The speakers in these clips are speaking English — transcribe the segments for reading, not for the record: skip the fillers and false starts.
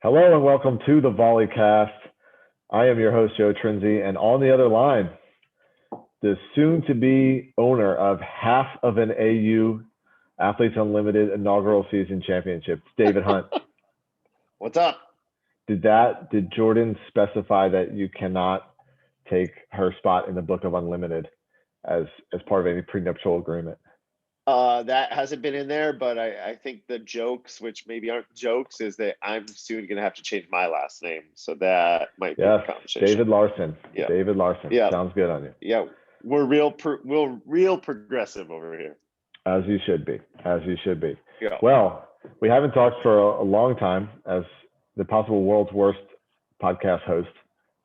Hello and welcome to the Volleycast. I am your host, Joe Trinzi, and on the other line, the soon-to-be owner of half of an AU Athletes Unlimited inaugural season championship, David Hunt. What's up? Did Jordan specify that you cannot take her spot in the Book of Unlimited as part of any prenuptial agreement? That hasn't been in there, but I think the jokes, which maybe aren't jokes, is that I'm soon going to have to change my last name. So that might be Yes, a conversation. David Larson. Yeah. David Larson. Yeah. Sounds good on you. Yeah. We're real progressive over here. As you should be. As you should be. Yeah. Well, we haven't talked for a long time as the possible world's worst podcast host.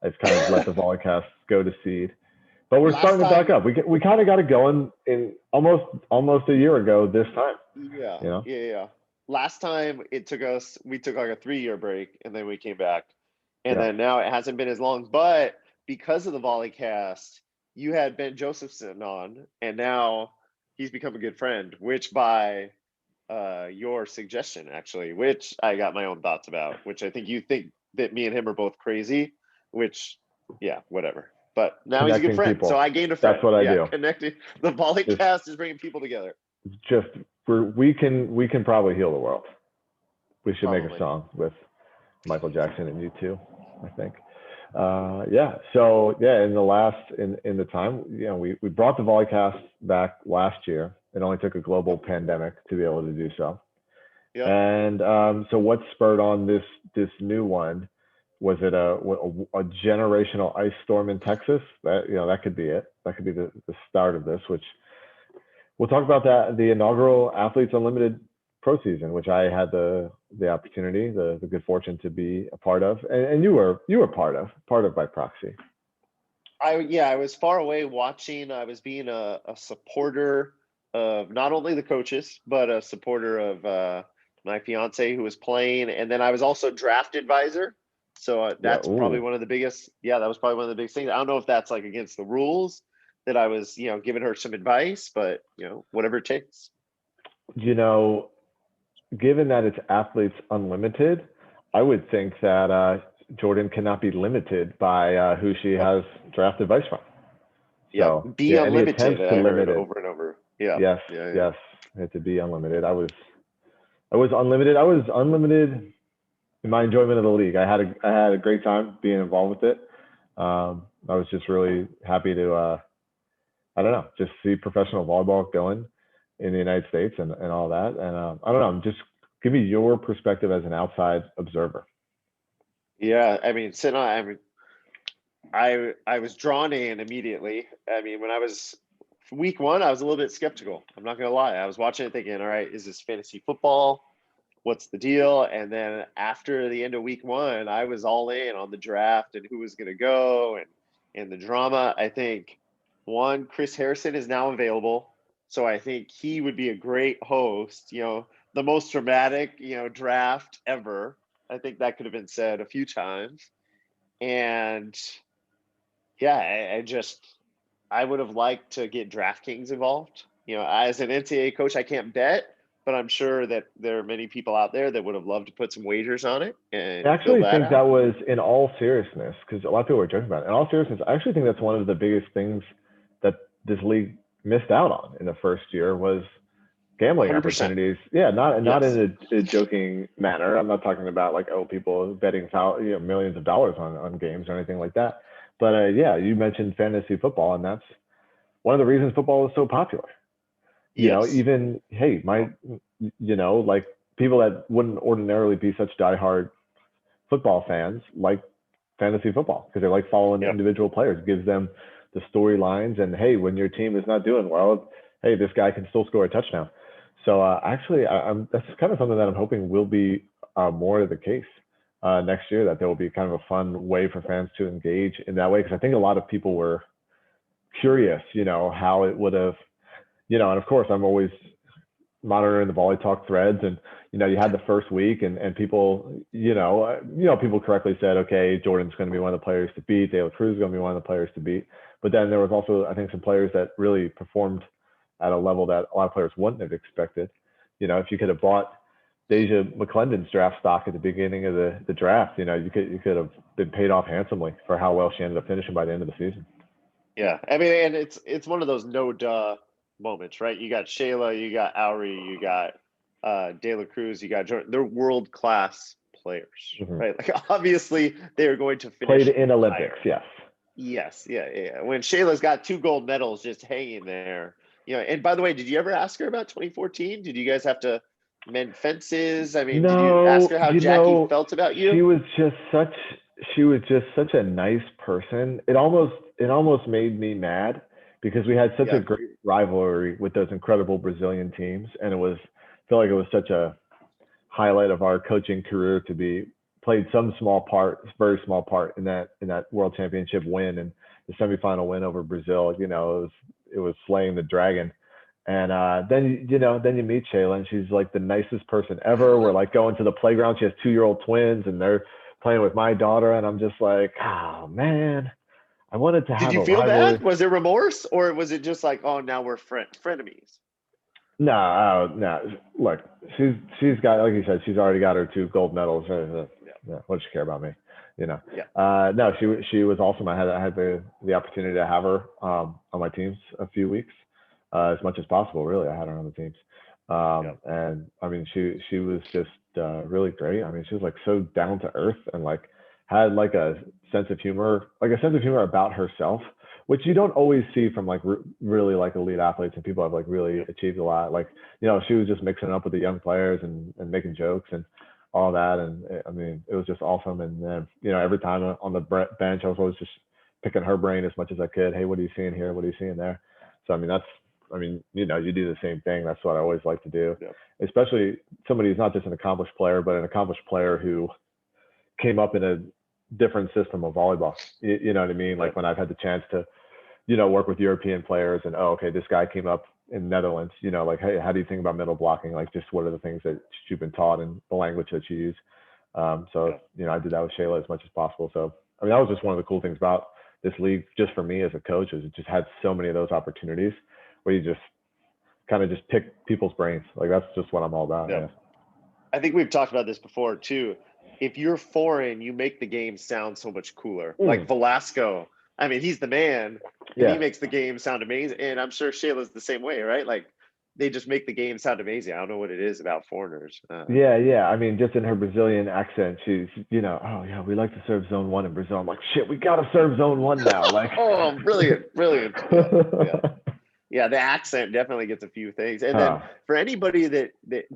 I've kind of let the Volleycast go to seed. But we're starting to back up. We kind of got it going in almost a year ago this time. Yeah. You know? Yeah. Last time we took like a 3-year break and then we came back. And then now it hasn't been as long. But because of the Volleycast, you had Ben Josephson on, and now he's become a good friend, which by your suggestion, actually, which I got my own thoughts about, which I think you think that me and him are both crazy, which, yeah, whatever. But now he's a good friend, people. So I gained a friend. That's what I do. Connecting. The Volleycast is bringing people together. We can probably heal the world. We should make a song with Michael Jackson and U2, I think. In the time, we brought the Volleycast back last year. It only took a global pandemic to be able to do so. Yeah. And so what spurred on this new one? Was it a generational ice storm in Texas? That could be it. That could be the start of this, which we'll talk about that, the inaugural Athletes Unlimited Pro Season, which I had the opportunity, the good fortune to be a part of, and you were part of by proxy. I was far away watching. I was being a supporter of not only the coaches, but a supporter of my fiance who was playing, and then I was also draft advisor. So that's probably one of the biggest. Yeah, that was probably one of the biggest things. I don't know if that's like against the rules that I was, giving her some advice, but whatever it takes. Given that it's Athletes Unlimited, I would think that Jordan cannot be limited by who she has draft advice from. So, be unlimited. I heard over and over. Yeah. Yes. It had to be unlimited. I was unlimited. I was unlimited in my enjoyment of the league. I had a great time being involved with it. I was just really happy to just see professional volleyball going in the United States and all that. And I don't know, just give me your perspective as an outside observer. Yeah, I mean, I was drawn in immediately. I mean, when I was week one, I was a little bit skeptical. I'm not gonna lie. I was watching it thinking, all right, is this fantasy football? What's the deal? And then after the end of week one, I was all in on the draft and who was gonna go and the drama. I think Chris Harrison is now available. So I think he would be a great host, the most dramatic, draft ever. I think that could have been said a few times. And yeah, I would have liked to get DraftKings involved. As an NCAA coach, I can't bet, but I'm sure that there are many people out there that would have loved to put some wagers on it. And I actually think that was, in all seriousness, because a lot of people were joking about it. In all seriousness, I actually think that's one of the biggest things that this league missed out on in the first year was gambling 100%. Opportunities. Yeah, not in a joking manner. I'm not talking about like people betting millions of dollars on games or anything like that. But you mentioned fantasy football, and that's one of the reasons football is so popular. Even like people that wouldn't ordinarily be such diehard football fans like fantasy football because they like following individual players. It gives them the storylines, and hey, when your team is not doing well, hey, this guy can still score a touchdown. So that's kind of something that I'm hoping will be more of the case next year, that there will be kind of a fun way for fans to engage in that way. Because I think a lot of people were curious, how it would have, and of course I'm always monitoring the Volley Talk threads, and you had the first week, and people, people correctly said, okay, Jordan's going to be one of the players to beat, De La Cruz is going to be one of the players to beat. But then there was also, I think, some players that really performed at a level that a lot of players wouldn't have expected. If you could have bought Deja McClendon's draft stock at the beginning of the draft. You could have been paid off handsomely for how well she ended up finishing by the end of the season. Yeah, I mean, and it's one of those no duh moments, right? You got Shayla, you got Aubrey, you got De La Cruz, you got Jordan. They're world class players, right? Like obviously they are going to finish played in Olympics, higher. Yes, yeah. When Shayla's got 2 gold medals just hanging there, And by the way, did you ever ask her about 2014? Did you guys have to mend fences? I mean, did you ask her how Jackie felt about you? She was just such a nice person. It almost made me mad because we had such a great rivalry with those incredible Brazilian teams, and I feel like it was such a highlight of our coaching career to be played some very small part in that World Championship win and the semifinal win over Brazil. It was slaying the dragon. And then you meet Shayla, and she's like the nicest person ever. We're like going to the playground. She has 2-year-old twins, and they're playing with my daughter. And I'm just like, oh man, I wanted to have. Did you feel bad? Was there remorse, or was it just like, oh, now we're frenemies? No. Look, she's got, like you said, she's already got her 2 gold medals. What does she care about me? No, she was awesome. I had the opportunity to have her on my teams a few weeks. As much as possible, really. I had her on the teams. And I mean, she was just really great. I mean, she was like so down to earth and like had like a sense of humor about herself, which you don't always see from like really like elite athletes and people have like really achieved a lot. Like, she was just mixing it up with the young players and making jokes and all that. And I mean, it was just awesome. And then, every time on the bench, I was always just picking her brain as much as I could. Hey, what are you seeing here? What are you seeing there? So, I mean, you do the same thing. That's what I always like to do, especially somebody who's not just an accomplished player, but an accomplished player who came up in a different system of volleyball. You know what I mean? Like when I've had the chance to, work with European players and, okay, this guy came up in Netherlands, like, hey, how do you think about middle blocking? Like just what are the things that you've been taught and the language that you use? I did that with Shayla as much as possible. So, I mean, that was just one of the cool things about this league, just for me as a coach, is it just had so many of those opportunities where you just kind of just pick people's brains. Like that's just what I'm all about. Yeah. I think we've talked about this before too. If you're foreign, you make the game sound so much cooler. Like Velasco, I mean, he's the man. And he makes the game sound amazing. And I'm sure Shayla's the same way, right? Like they just make the game sound amazing. I don't know what it is about foreigners. Yeah. I mean, just in her Brazilian accent, she's, oh yeah, we like to serve zone 1 in Brazil. I'm like, shit, we got to serve zone 1 now. Like, oh, brilliant. Yeah, the accent definitely gets a few things. And then for anybody that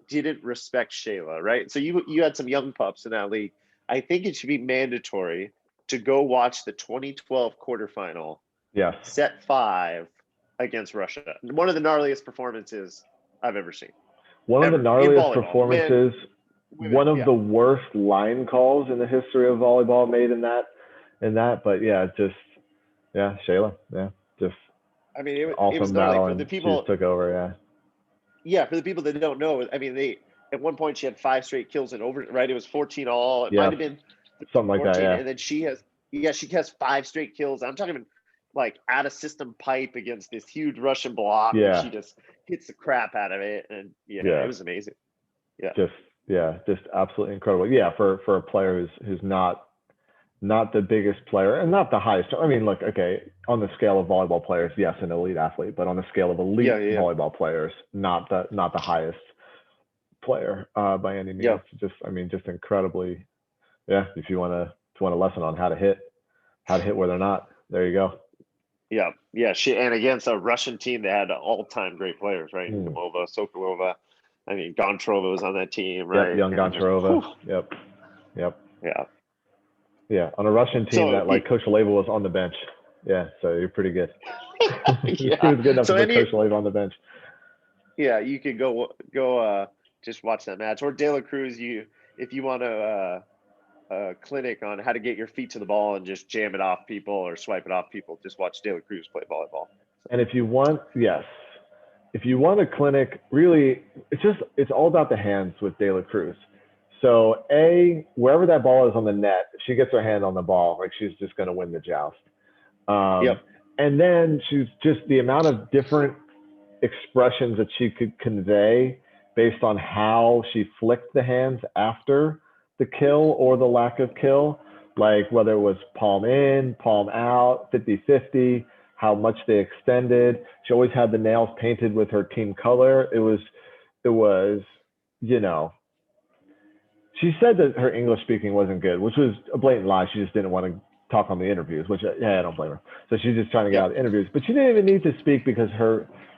didn't respect Shayla, right? So you had some young pups in that league. I think it should be mandatory to go watch the 2012 quarterfinal. Yes. Set 5 against Russia. One of the gnarliest performances I've ever seen. One of the gnarliest performances. One of the worst line calls in the history of volleyball made in that. But Shayla. Yeah, just. I mean, it was gnarly for the people. She took over. Yeah, for the people that don't know, I mean, at one point she had 5 straight kills in over. Right, it was 14 all. It might have been something like 14, that. Yeah, and then she has 5 straight kills. I'm talking about like out of system pipe against this huge Russian block. Yeah, and she just hits the crap out of it, and it was amazing. Yeah, just absolutely incredible. Yeah, for a player who's not the biggest player and not the highest. I mean, look, okay, on the scale of volleyball players, yes, an elite athlete, but on the scale of elite volleyball players, not the highest player by any means. Just incredibly. Yeah, if you want a lesson on how to hit where they're not, there you go. Yeah. And against a Russian team that had all-time great players, right? Nemova, Sokolova. I mean, Gontrova was on that team, right? Yep, young Gontrova. Yep. Yeah, on a Russian team that like Coach Leva was on the bench. Yeah, so you're pretty good. He was good enough to put Coach Leva on the bench. Yeah, you could go just watch that match. Or De La Cruz, if you want a clinic on how to get your feet to the ball and just jam it off people or swipe it off people, just watch De La Cruz play volleyball. And if you want a clinic, really, it's all about the hands with De La Cruz. So wherever that ball is on the net, she gets her hand on the ball, like she's just going to win the joust. And then she's just the amount of different expressions that she could convey based on how she flicked the hands after the kill or the lack of kill, like whether it was palm in, palm out, 50-50, how much they extended. She always had the nails painted with her team color. It was, you know, she said that her English speaking wasn't good, which was a blatant lie. She just didn't want to talk on the interviews, which yeah, I don't blame her. So she's just trying to get out of interviews, but she didn't even need to speak because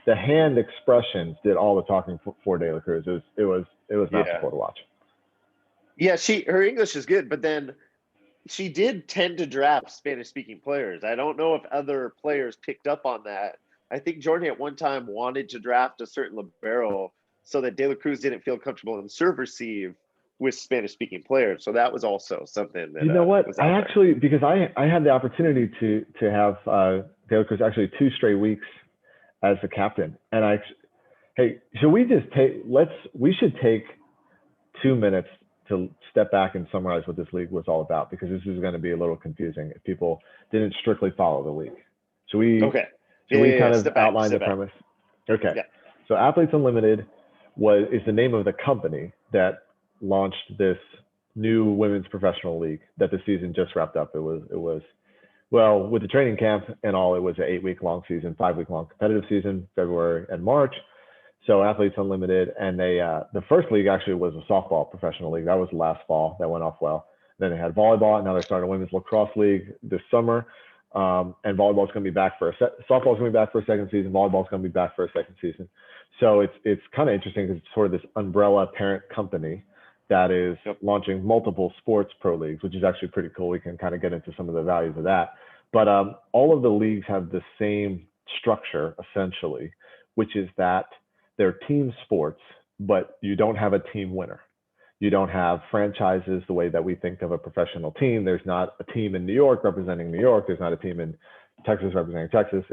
the hand expressions did all the talking for De La Cruz. It was magical to watch. Yeah, her English is good, but then she did tend to draft Spanish-speaking players. I don't know if other players picked up on that. I think Jordan at one time wanted to draft a certain libero so that De La Cruz didn't feel comfortable in serve receive with Spanish-speaking players. So that was also something that you know what I actually because I had the opportunity to have De La Cruz actually 2 straight weeks as the captain, and hey, should we just we should take 2 minutes to step back and summarize what this league was all about, because this is going to be a little confusing if people didn't strictly follow the league. Should we kind of outline the premise? Okay. Yeah. So Athletes Unlimited is the name of the company that launched this new women's professional league that the season just wrapped up. It was well, with the training camp and all, it was an 8-week-long season, 5-week-long competitive season, February and March. So Athletes Unlimited, and the first league actually was a softball professional league. That was last fall. That went off well. Then they had volleyball, and now they're starting a women's lacrosse league this summer. And volleyball's going to be back softball's going to be back for a second season. Volleyball's going to be back for a second season. So it's kind of interesting because it's sort of this umbrella parent company that is launching multiple sports pro leagues, which is actually pretty cool. We can kind of get into some of the values of that. But all of the leagues have the same structure, essentially, which is that they're team sports, but you don't have a team winner. You don't have franchises the way that we think of a professional team. There's not a team in New York representing New York. There's not a team in Texas representing Texas.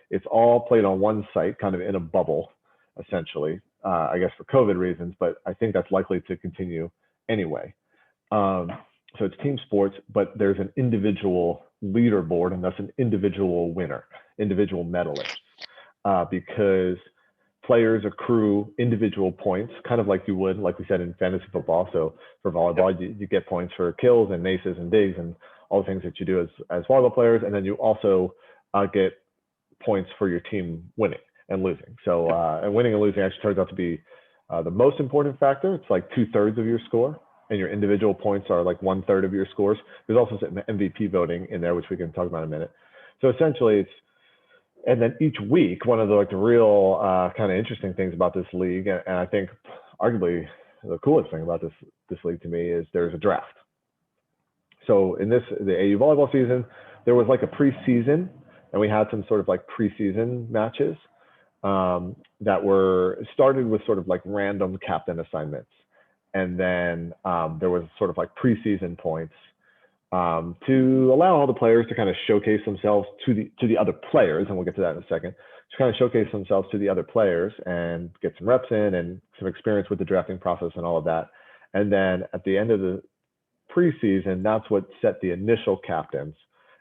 It's all played on one site, kind of in a bubble, essentially, I guess for COVID reasons, but I think that's likely to continue anyway. So it's team sports, but there's an individual leaderboard, and that's an individual winner, individual medalist, because players accrue individual points, kind of like you would, like we said, in fantasy football. So for volleyball, you get points for kills and maces and digs and all the things that you do as volleyball players. And then you also get points for your team winning and losing. So and winning and losing actually turns out to be the most important factor. It's like 2/3 of your score, and your individual points are like 1/3 of your scores. There's also some MVP voting in there, which we can talk about in a minute. So essentially and then each week, one of the real kind of interesting things about this league, and I think arguably the coolest thing about this league to me, is there's a draft. So in the AU volleyball season, there was like a preseason, and we had some sort of like preseason matches that were started with sort of like random captain assignments, and then there was sort of like preseason points to allow all the players to kind of showcase themselves to the other players, and we'll get to that in a second, to kind of showcase themselves to the other players and get some reps in and some experience with the drafting process and all of that. And then at the end of the preseason, that's what set the initial captains.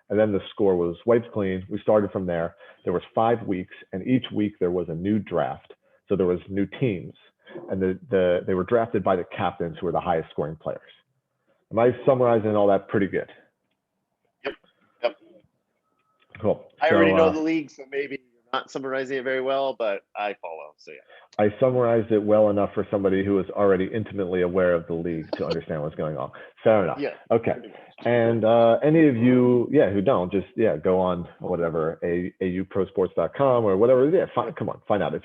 And then the score was wiped clean. We started from there. There was 5 weeks, and each week there was a new draft. So there was new teams, and they were drafted by the captains, who were the highest scoring players. Am I summarizing all that pretty good? Yep. Cool. I already know the league, so maybe you're not summarizing it very well, but I follow. So yeah. I summarized it well enough for somebody who is already intimately aware of the league to understand what's going on. Fair enough. Yeah. Okay. And any of you, who don't, just go on whatever auprosports.com or whatever. Yeah, come on, find out. If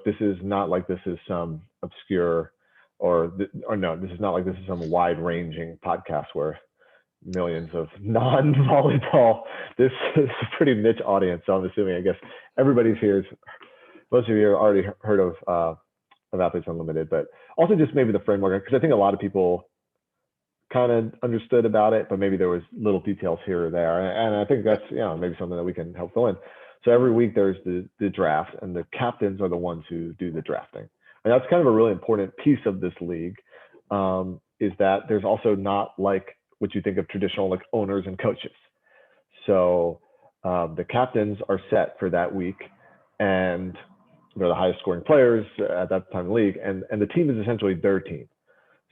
this is not like this is some obscure. No, this is not like this is some wide-ranging podcast where millions of non-volleyball. This is a pretty niche audience, so I'm assuming, I guess, everybody's here. Most of you have already heard of Athletes Unlimited, but also just maybe the framework, because I think a lot of people kind of understood about it, but maybe there was little details here or there, and I think that's maybe something that we can help fill in. So every week there's the draft, and the captains are the ones who do the drafting. And that's kind of a really important piece of this league, is that there's also not like what you think of traditional like owners and coaches. So the captains are set for that week, and they're the highest scoring players at that time in the league, and the team is essentially their team.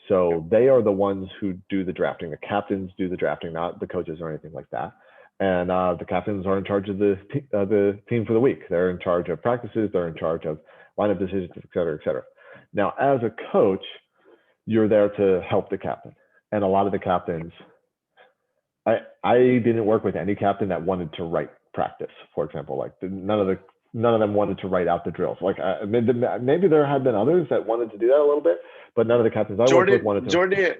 So they are the ones who do the drafting. The captains do the drafting, not the coaches or anything like that. And the captains are in charge of the team for the week. They're in charge of practices. They're in charge of lineup decisions, et cetera, et cetera. Now, as a coach, you're there to help the captain. And a lot of the captains, I didn't work with any captain that wanted to write practice, for example. Like none of them wanted to write out the drills. Like maybe there had been others that wanted to do that a little bit, but none of the captains I worked with wanted to. Jordan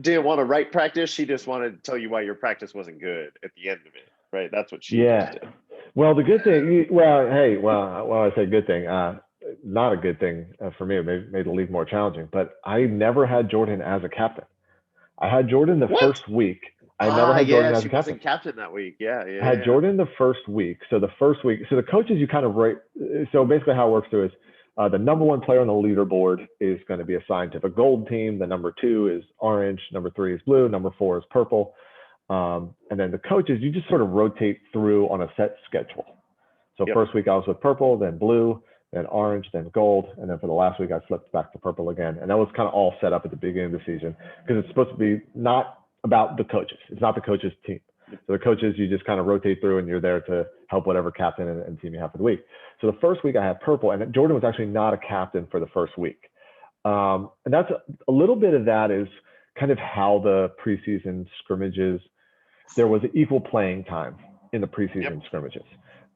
didn't want to write practice. She just wanted to tell you why your practice wasn't good at the end of it, right? That's what she just did. Well, the good thing, I say good thing, not a good thing for me. It made the league more challenging, but I never had Jordan as a captain. I had Jordan the first week. I never had Jordan as a captain. Captain that week. Yeah. I had Jordan the first week. So the coaches you kind of write. So basically how it works through is the number one player on the leaderboard is going to be assigned to the gold team. The number 2 is orange. Number 3 is blue. Number 4 is purple. And then the coaches, you just sort of rotate through on a set schedule. So first week I was with purple, then blue, then orange, then gold. And then for the last week, I flipped back to purple again. And that was kind of all set up at the beginning of the season because it's supposed to be not about the coaches. It's not the coaches' team. So the coaches, you just kind of rotate through and you're there to help whatever captain and team you have for the week. So the first week I had purple, and Jordan was actually not a captain for the first week. And that's a little bit of that is kind of how the preseason scrimmages, there was equal playing time in the preseason scrimmages.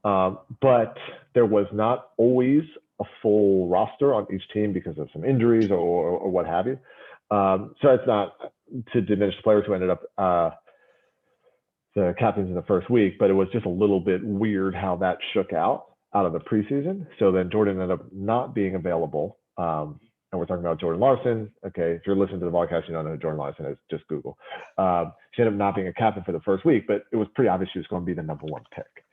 But there was not always a full roster on each team because of some injuries or what have you. So it's not to diminish the players who ended up the captains in the first week, but it was just a little bit weird how that shook out of the preseason. So then Jordan ended up not being available. And we're talking about Jordan Larson. Okay, if you're listening to the podcast, you don't know who Jordan Larson is, just Google. She ended up not being a captain for the first week, but it was pretty obvious she was going to be the number 1 pick.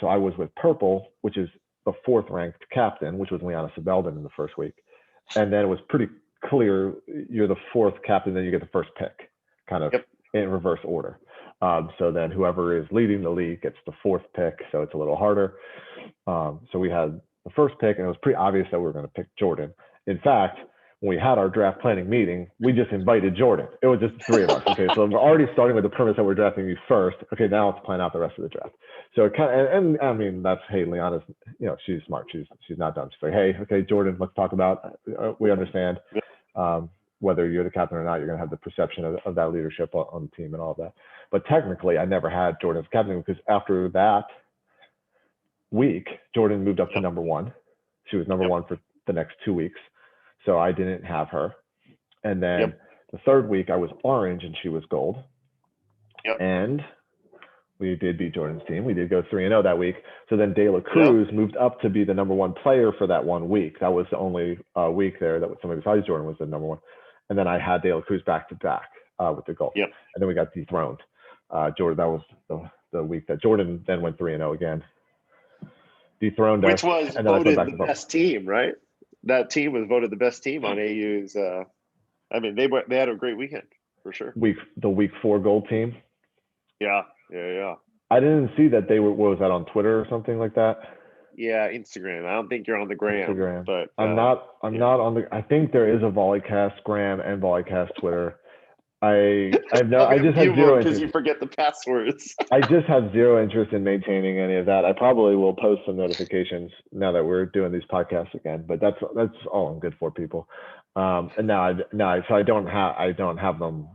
So I was with purple, which is the 4th ranked captain, which was Liana Sibelden in the first week. And then it was pretty clear you're the 4th captain, then you get the first pick, kind of in reverse order. So then whoever is leading the league gets the 4th pick, so it's a little harder. So we had the first pick, and it was pretty obvious that we were going to pick Jordan. In fact, when we had our draft planning meeting, we just invited Jordan. It was just 3 of us. Okay, so we're already starting with the premise that we're drafting you first. Okay, now let's plan out the rest of the draft. So it kind of, and I mean, that's, hey, Liana's, she's smart. She's not dumb. She's like, hey, okay, Jordan, let's talk about. We understand whether you're the captain or not. You're going to have the perception of that leadership on the team and all of that. But technically, I never had Jordan as captain because after that week, Jordan moved up to number 1. She was number 1 for the next 2 weeks. So I didn't have her. And then the 3rd week, I was orange and she was gold. And we did beat Jordan's team. We did go 3-0 that week. So then De La Cruz moved up to be the number 1 player for that 1 week. That was the only week there that somebody besides Jordan was the number 1. And then I had De La Cruz back to back with the gold. And then we got dethroned. Jordan, that was the week that Jordan then went 3-0 again. Dethroned us. Which was voted the best team, right? That team was voted the best team on AU's. I mean, they had a great weekend for sure. The week 4 gold team. Yeah. I didn't see that they were. What was that, on Twitter or something like that? Yeah, Instagram. I don't think you're on the gram. Instagram, but I'm not on the. I think there is a Volleycast gram and Volleycast Twitter. I just have zero interest. Because you forget the passwords. I just have zero interest in maintaining any of that. I probably will post some notifications now that we're doing these podcasts again. But that's all I'm good for, people. And so I don't have them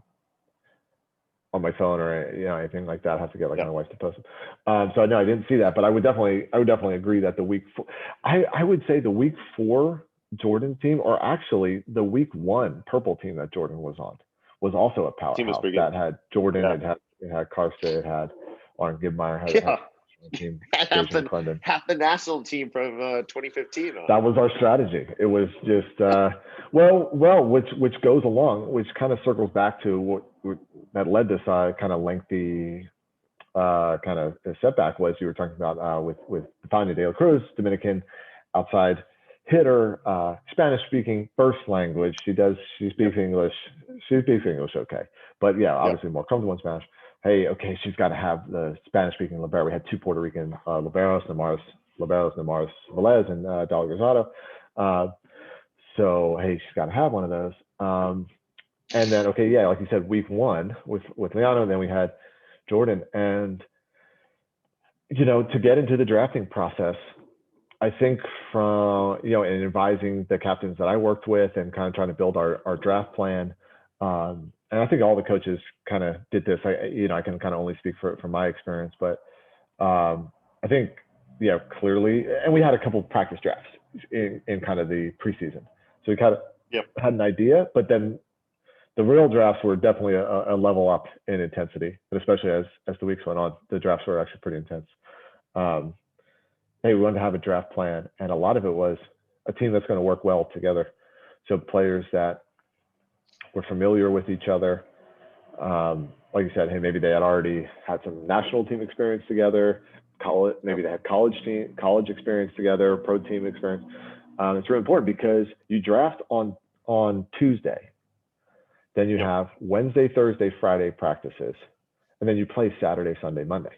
on my phone or anything like that. I have to get my wife to post them. So no, I didn't see that. But I would definitely agree that the week 4, I would say the week 4 Jordan team, or actually the week 1 purple team that Jordan was on, was also a powerhouse that had Jordan, it had Karsta, it had Lauren Gibmeyer, had team, half the national team from 2015. That was our strategy. It was just which goes along, which kind of circles back to what that led this kind of lengthy kind of setback was you were talking about with Tanya De La Cruz, Dominican outside hitter, Spanish speaking first language. She speaks English. She speaks English okay. But obviously more comfortable in Spanish. Hey, okay, she's got to have the Spanish speaking libero. We had 2 Puerto Rican liberos, Namaris Liberos, Namaris Velez, and Dolly Rosado. So hey, she's got to have one of those. And then okay, yeah, like you said, week one with Liano, and then we had Jordan, and to get into the drafting process, I think from in advising the captains that I worked with and kind of trying to build our draft plan, and I think all the coaches kind of did this. I can kind of only speak from my experience, but I think clearly, and we had a couple of practice drafts in kind of the preseason, so we kind of had an idea, but then the real drafts were definitely a level up in intensity, and especially as the weeks went on, the drafts were actually pretty intense. Hey, we wanted to have a draft plan, and a lot of it was a team that's going to work well together. So players that were familiar with each other. Like you said, hey, maybe they had already had some national team experience together. Maybe they had college experience together, pro team experience. It's really important because you draft on Tuesday, then you have Wednesday, Thursday, Friday practices, and then you play Saturday, Sunday, Monday.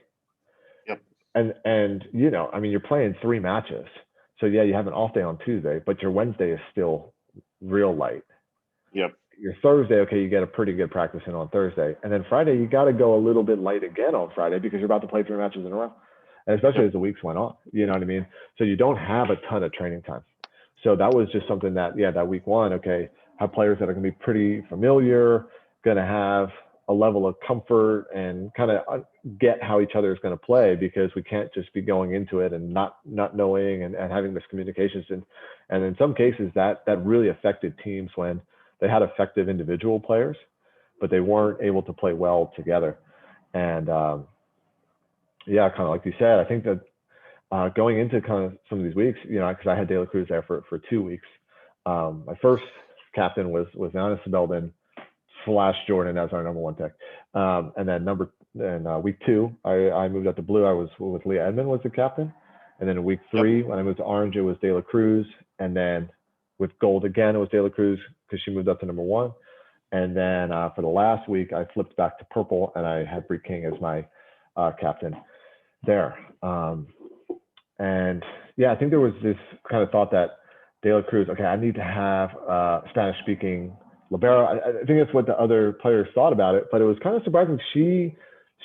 And you're playing 3 matches. So yeah, you have an off day on Tuesday, but your Wednesday is still real light. Your Thursday, okay, you get a pretty good practice in on Thursday. And then Friday, you got to go a little bit light again on Friday because you're about to play 3 matches in a row. And especially as the weeks went on, you know what I mean? So you don't have a ton of training time. So that was just something that week one, okay, have players that are going to be pretty familiar, going to have a level of comfort and kind of get how each other is going to play, because we can't just be going into it and not knowing and having miscommunications. And in some cases that really affected teams when they had effective individual players, but they weren't able to play well together. And kind of like you said, I think that going into kind of some of these weeks, because I had De La Cruz there for 2 weeks. My first captain was Giannis Belden / Jordan as our number 1 pick. And then week 2, I moved up to blue. I was with Leah Edmond was the captain. And then in week 3, when I moved to orange, it was De La Cruz. And then with gold again, it was De La Cruz because she moved up to number 1. And then for the last week, I flipped back to purple and I had Bree King as my captain there. And I think there was this kind of thought that De La Cruz, okay, I need to have Spanish-speaking libero. I think that's what the other players thought about it, but it was kind of surprising. She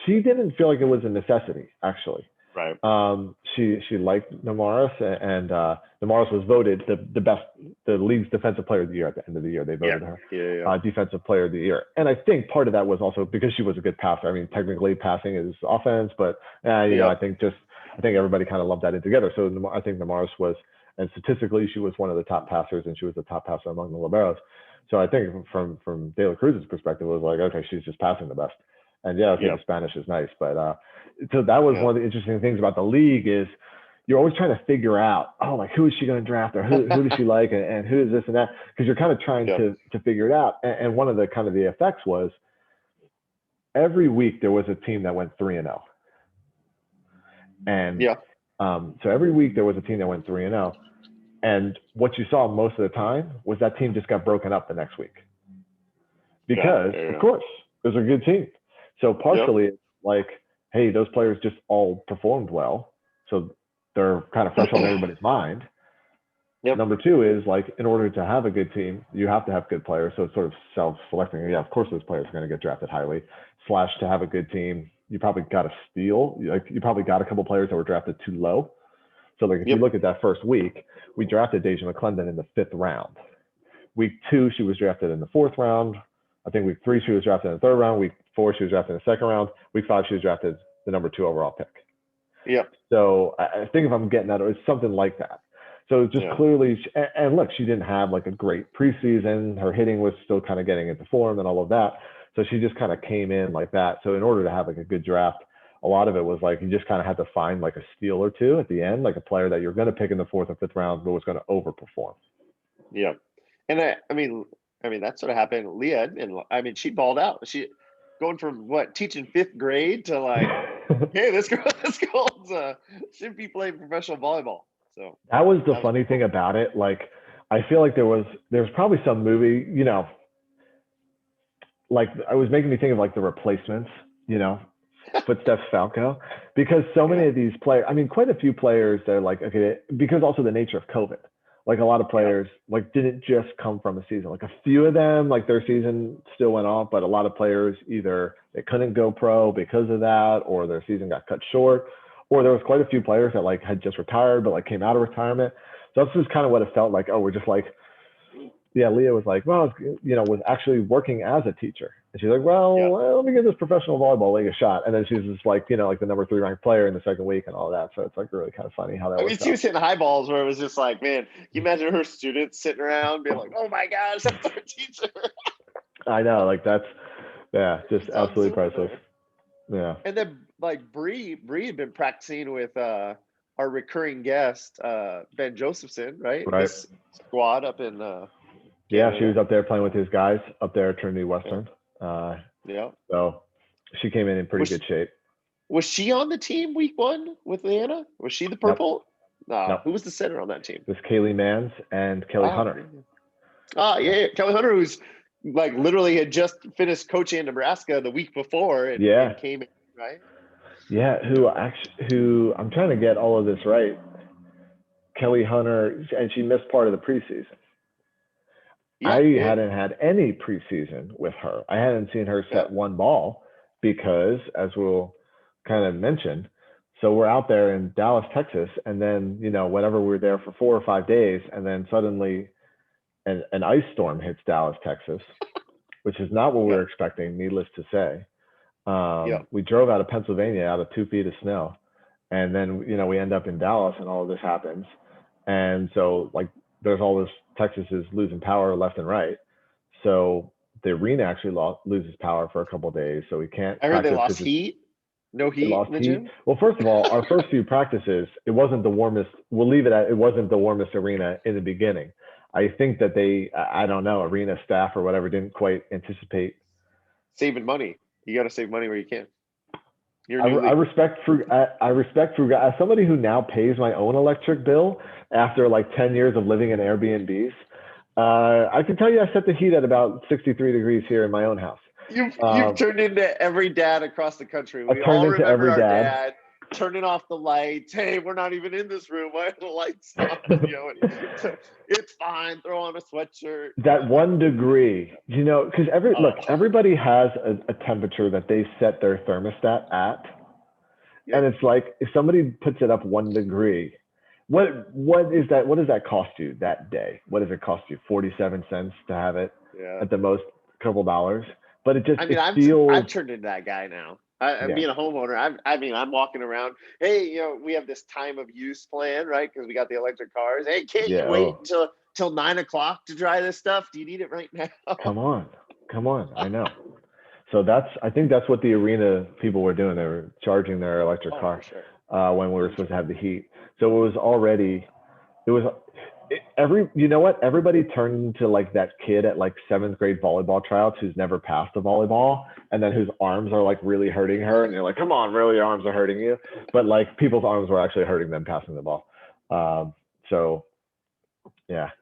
didn't feel like it was a necessity, actually. Right. She liked Namaris, and Namaris was voted the league's defensive player of the year at the end of the year. They voted her defensive player of the year, and I think part of that was also because she was a good passer. I mean, technically passing is offense, but I think everybody kind of lumped that in together. So I think Namaris was, and statistically, she was one of the top passers, and she was the top passer among the liberos. So I think from De La Cruz's perspective, it was like, okay, she's just passing the best. And the Spanish is nice. But so that was one of the interesting things about the league is you're always trying to figure out, who is she going to draft, or who does she like, and who is this and that, because you're kind of trying to figure it out. And one of the kind of the effects was every week there was a team that went 3-0. And so every week there was a team that went 3-0. And what you saw most of the time was that team just got broken up the next week. Because, of course, it was a good team. So partially it's like, hey, those players just all performed well. So they're kind of fresh on everybody's mind. Number 2 is like, in order to have a good team, you have to have good players. So it's sort of self-selecting. Yeah, of course those players are going to get drafted highly. / to have a good team, you probably got to steal. You probably got a couple players that were drafted too low. So like if you look at that first week, we drafted Deja McClendon in the 5th round. Week 2, she was drafted in the 4th round. I think week 3, she was drafted in the 3rd round. Week 4, she was drafted in the 2nd round. Week 5, she was drafted the number 2 overall pick. So I think if I'm getting that, it's something like that. So just clearly, and look, she didn't have like a great preseason. Her hitting was still kind of getting into form and all of that. So she just kind of came in like that. So in order to have like a good draft, a lot of it was like you just kind of had to find like a steal or two at the end, like a player that you're going to pick in the 4th or 5th round, but was going to overperform. And I mean that sort of happened. Leah, and she balled out. She going from teaching 5th grade to like, hey, this girl should be playing professional volleyball. So that was the funny thing about it. Like, I feel like there's probably some movie, like I was making me think of like The Replacements, footsteps Falco, because so many of these players, I mean, quite a few players, they're like, okay, because also the nature of COVID, like a lot of players like didn't just come from a season. Like a few of them, like their season still went off, but a lot of players either they couldn't go pro because of that, or their season got cut short, or there was quite a few players that like had just retired but like came out of retirement. So that's just kind of what it felt like. Oh, we're just like, yeah, Leah was like, well, was actually working as a teacher. And she's like, well, let me give this professional volleyball league a shot. And then she's just like, like the number 3 ranked player in the second week and all that. So it's like really kind of funny how that works she was hitting high balls where it was just like, man, can you imagine her students sitting around being like, oh my gosh, that's our teacher. I know, like that's, just absolutely priceless. Yeah. And then like Bree had been practicing with our recurring guest, Ben Josephson, right? Right. His squad up in yeah, she was up there playing with his guys up there at Trinity Western. So she came in pretty good shape. Was she on the team week 1 with Leanna? Was she the purple? No. Who was the center on that team? It was Kaylee Mans and Kelly Hunter. Yeah. Kelly Hunter, who's like literally had just finished coaching in Nebraska the week before and came in, right? Yeah, who I'm trying to get all of this right. Kelly Hunter, and she missed part of the preseason. I hadn't had any preseason with her. I hadn't seen her set one ball because, as we'll kind of mention, so we're out there in Dallas, Texas, and then, whatever, we're there for 4 or 5 days, and then suddenly an ice storm hits Dallas, Texas, which is not what we were expecting, needless to say. We drove out of Pennsylvania out of 2 feet of snow, and then, we end up in Dallas and all of this happens. And so like there's all this, Texas is losing power left and right. So the arena actually loses power for a couple of days. So we can't. I heard they lost heat. No heat in the gym? Well, first of all, our first few practices, it wasn't the warmest. We'll leave it at it wasn't the warmest arena in the beginning. I think that I don't know, arena staff or whatever didn't quite anticipate. Saving money. You got to save money where you can. I respect as somebody who now pays my own electric bill after like 10 years of living in Airbnbs. I can tell you I set the heat at about 63 degrees here in my own house. You've turned into every dad across the country. We all remember our dad turning off the lights. Hey, we're not even in this room. Why are the lights on? It's fine. Throw on a sweatshirt. That 1 degree, because everybody has a temperature that they set their thermostat at. Yeah. And it's like, if somebody puts it up 1 degree, what is that? What does that cost you that day? What does it cost you? 47 cents to have it at the most, a couple dollars. But it just, I've turned into that guy now. Being a homeowner, I'm walking around. Hey, we have this time of use plan, right? Because we got the electric cars. Hey, can't you wait till 9 o'clock to dry this stuff? Do you need it right now? Come on. I know. So I think that's what the arena people were doing. They were charging their electric car when we were supposed to have the heat. So everybody turned into like that kid at like 7th grade volleyball tryouts who's never passed a volleyball, and then whose arms are like really hurting her, and you're like, come on, really, your arms are hurting you, but like people's arms were actually hurting them passing the ball. So that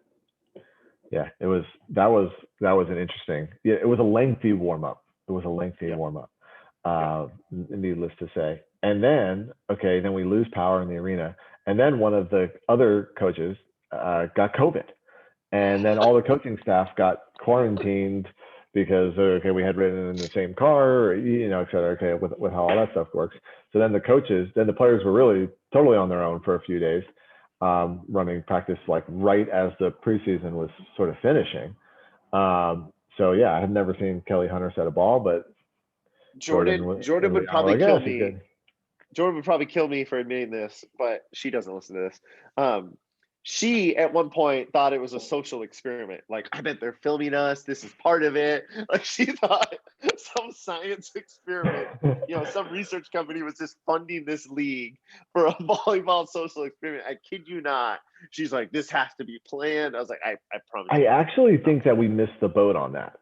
was an interesting. It was a lengthy warm up. Needless to say. And then then we lose power in the arena, and then one of the other coaches got COVID, and then all the coaching staff got quarantined because we had ridden in the same car, et cetera. With how all that stuff works. So then the players were really totally on their own for a few days, running practice like right as the preseason was sort of finishing. I had never seen Kelly Hunter set a ball, but Jordan would probably kill me. Jordan would probably kill me for admitting this, but she doesn't listen to this. She at one point thought it was a social experiment. Like, I bet they're filming us. This is part of it. Like, she thought some science experiment, some research company was just funding this league for a volleyball social experiment. I kid you not. She's like, this has to be planned. I was like, I promise. I actually think that we missed the boat on that.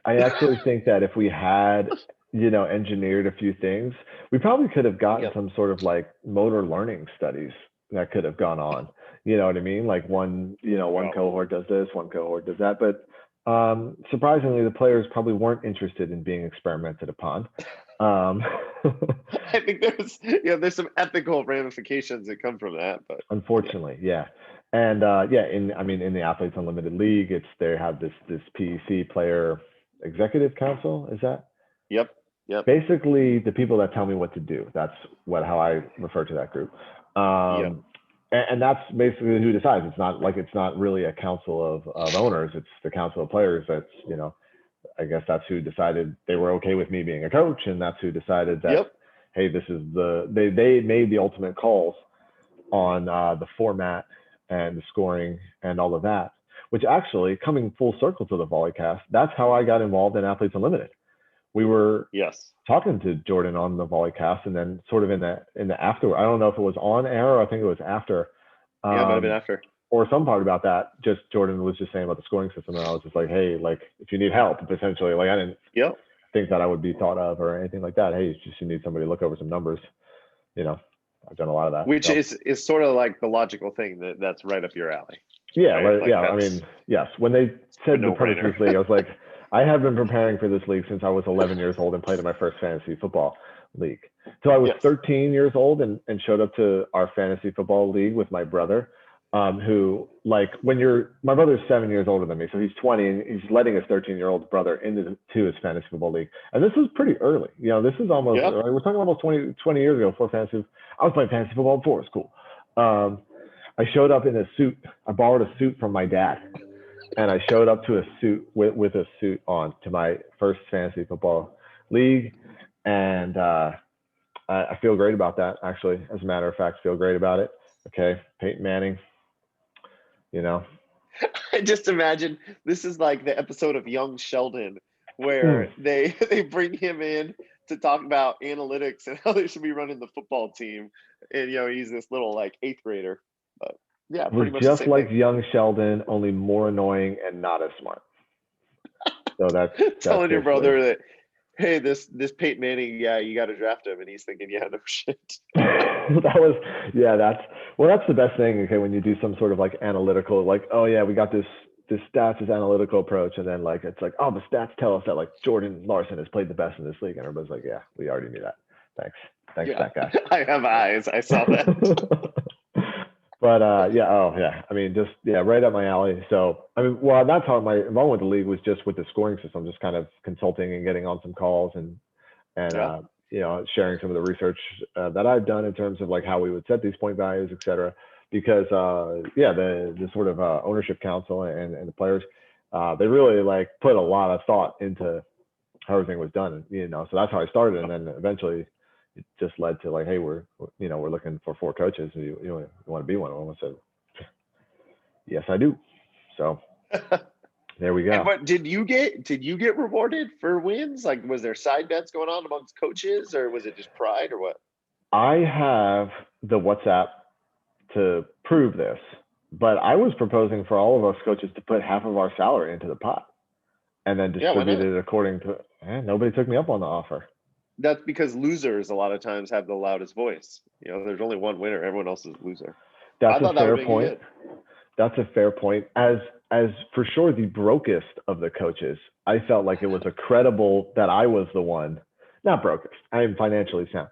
I actually think that if we had, engineered a few things, we probably could have gotten some sort of like motor learning studies that could have gone on. You know what I mean? Like one cohort does this, one cohort does that. But surprisingly, the players probably weren't interested in being experimented upon. Um, I think there's some ethical ramifications that come from that, but unfortunately, yeah. And in the Athletes Unlimited League, they have this PEC player executive council. Is that yep, yep, basically the people that tell me what to do? That's how I refer to that group. yep, And that's basically who decides. It's not really a council of owners. It's the council of players. I guess that's who decided they were okay with me being a coach, and that's who decided that, yep. hey, they made the ultimate calls on the format and the scoring and all of that. Which actually, coming full circle to the Volleycast, that's how I got involved in Athletes Unlimited. We were Yes. talking to Jordan on the Volleycast, and then sort of in the after. I don't know if it was on air or I think it was after. Yeah, it might have been after. Or some part about that. Just Jordan was just saying about the scoring system, and I was just like, hey, like if you need help, essentially, like I didn't Yep. think that I would be thought of or anything like that. Hey, you need somebody to look over some numbers. I've done a lot of that. Which So. is sort of like the logical thing that's right up your alley. Yeah, right? Like yeah. I mean, yes. When they said the purpose of this league, I was like, I have been preparing for this league since I was 11 years old and played in my first fantasy football league. So I was 13 years old and showed up to our fantasy football league with my brother, who my brother's 7 years older than me, so he's 20 and he's letting his 13-year-old brother into his fantasy football league. And this is pretty early. This is almost we're talking almost 20 years ago before fantasy. I was playing fantasy football before it was cool. I showed up in a suit. I borrowed a suit from my dad, and I showed up to a suit with a suit on to my first fantasy football league, and I feel great about that. Actually, as a matter of fact, feel great about it. Okay, Peyton Manning. I just imagine this is like the episode of Young Sheldon where they bring him in to talk about analytics and how they should be running the football team, and he's this little like eighth grader. But yeah, it was pretty much just the same like thing. Young Sheldon, only more annoying and not as smart. So that's telling your brother that, hey, this Peyton Manning, yeah, you got to draft him, and he's thinking, yeah, no shit. That's the best thing. Okay, when you do some sort of like analytical, like, oh yeah, we got this stats is analytical approach, and then like it's like, oh, the stats tell us that like Jordan Larson has played the best in this league, and everybody's like, yeah, we already knew that. Thanks, that guy. I have eyes. I saw that. But I mean, just right up my alley. So I mean, well, that's how my involvement with the league was, just with the scoring system, just kind of consulting and getting on some calls and sharing some of the research that I've done in terms of like how we would set these point values, et cetera. Because the sort of ownership council and the players, they really like put a lot of thought into how everything was done. So that's how I started, and then eventually it just led to like, hey, we're looking for 4 coaches. You want to be one of them? I said, yes, I do. So there we go. But did you get rewarded for wins? Like, was there side bets going on amongst coaches, or was it just pride, or what? I have the WhatsApp to prove this, but I was proposing for all of us coaches to put half of our salary into the pot and then distribute it according to. Nobody took me up on the offer. That's because losers a lot of times have the loudest voice. There's only one winner; everyone else is a loser. That's a fair point. That's a fair point. As for sure the brokest of the coaches, I felt like it was credible that I was the one. Not brokest. I am financially sound.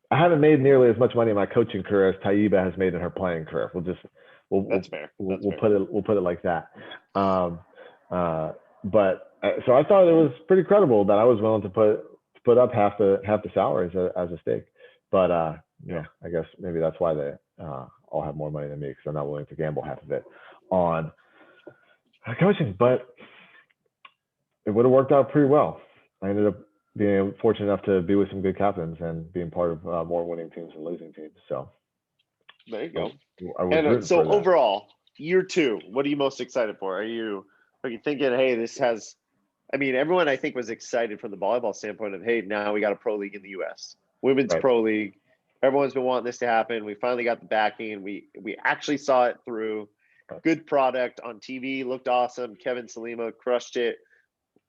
I haven't made nearly as much money in my coaching career as Taiba has made in her playing career. That's fair. We'll put it like that. But so I thought it was pretty credible that I was willing to put up half the salaries as a stake. But I guess maybe that's why they all have more money than me, because I'm not willing to gamble half of it on coaching. But it would have worked out pretty well. I ended up being fortunate enough to be with some good captains and being part of more winning teams than losing teams. So there you go. And so overall, year 2, what are you most excited for? Are you thinking, hey, this has? I mean, everyone I think was excited from the volleyball standpoint of, hey, now we got a pro league in the U.S. Women's pro league. Everyone's been wanting this to happen. We finally got the backing. We actually saw it through. Good product on TV, looked awesome. Kevin Salima crushed it.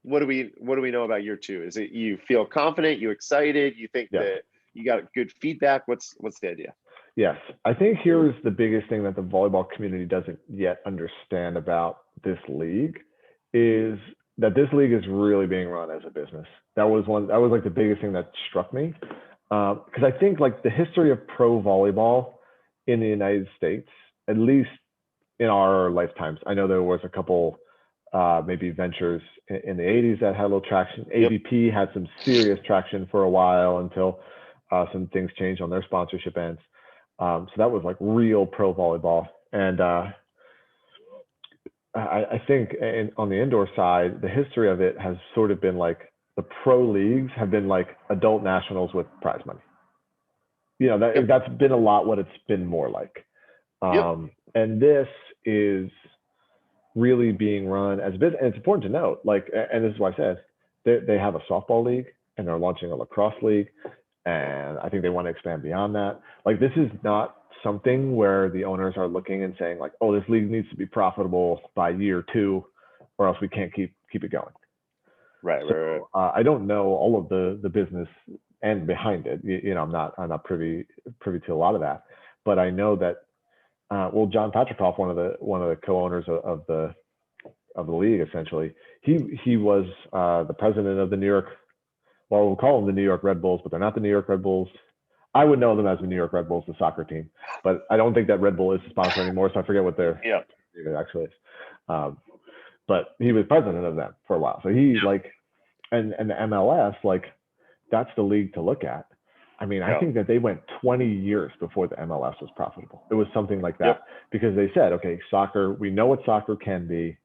What do we know about year 2? Is it you feel confident? You excited? You think that you got good feedback? What's the idea? Yes, I think here is the biggest thing that the volleyball community doesn't yet understand about this league is that this league is really being run as a business. That was like the biggest thing that struck me. Because I think like the history of pro volleyball in the United States, at least in our lifetimes, I know there was a couple maybe ventures in the 80s that had a little traction. Yep. AVP had some serious traction for a while until some things changed on their sponsorship ends. So that was like real pro volleyball. And I think on the indoor side, the history of it has sort of been like the pro leagues have been like adult nationals with prize money. You know, Yep. that's been a lot what it's been more like. Yep. And this is really being run as a business. And it's important to note, like, and this is why I said they have a softball league and they're launching a lacrosse league. And I think they want to expand beyond that. Like, this is not something where the owners are looking and saying like, oh, this league needs to be profitable by year 2 or else we can't keep it going. Right. So I don't know all of the business end behind it. You know, I'm not privy to a lot of that, but I know that well, John Patricoff, one of the co-owners of the league, essentially, he was the president of the New York. Well, we'll call them the New York Red Bulls, but they're not the New York Red Bulls. I would know them as the New York Red Bulls, the soccer team, but I don't think that Red Bull is a sponsor anymore, so I forget what their it actually is. But he was president of them for a while, so he like, and the MLS, like, that's the league to look at. I mean, I think that they went 20 years before the MLS was profitable. It was something like that because they said, okay, soccer, we know what soccer can be,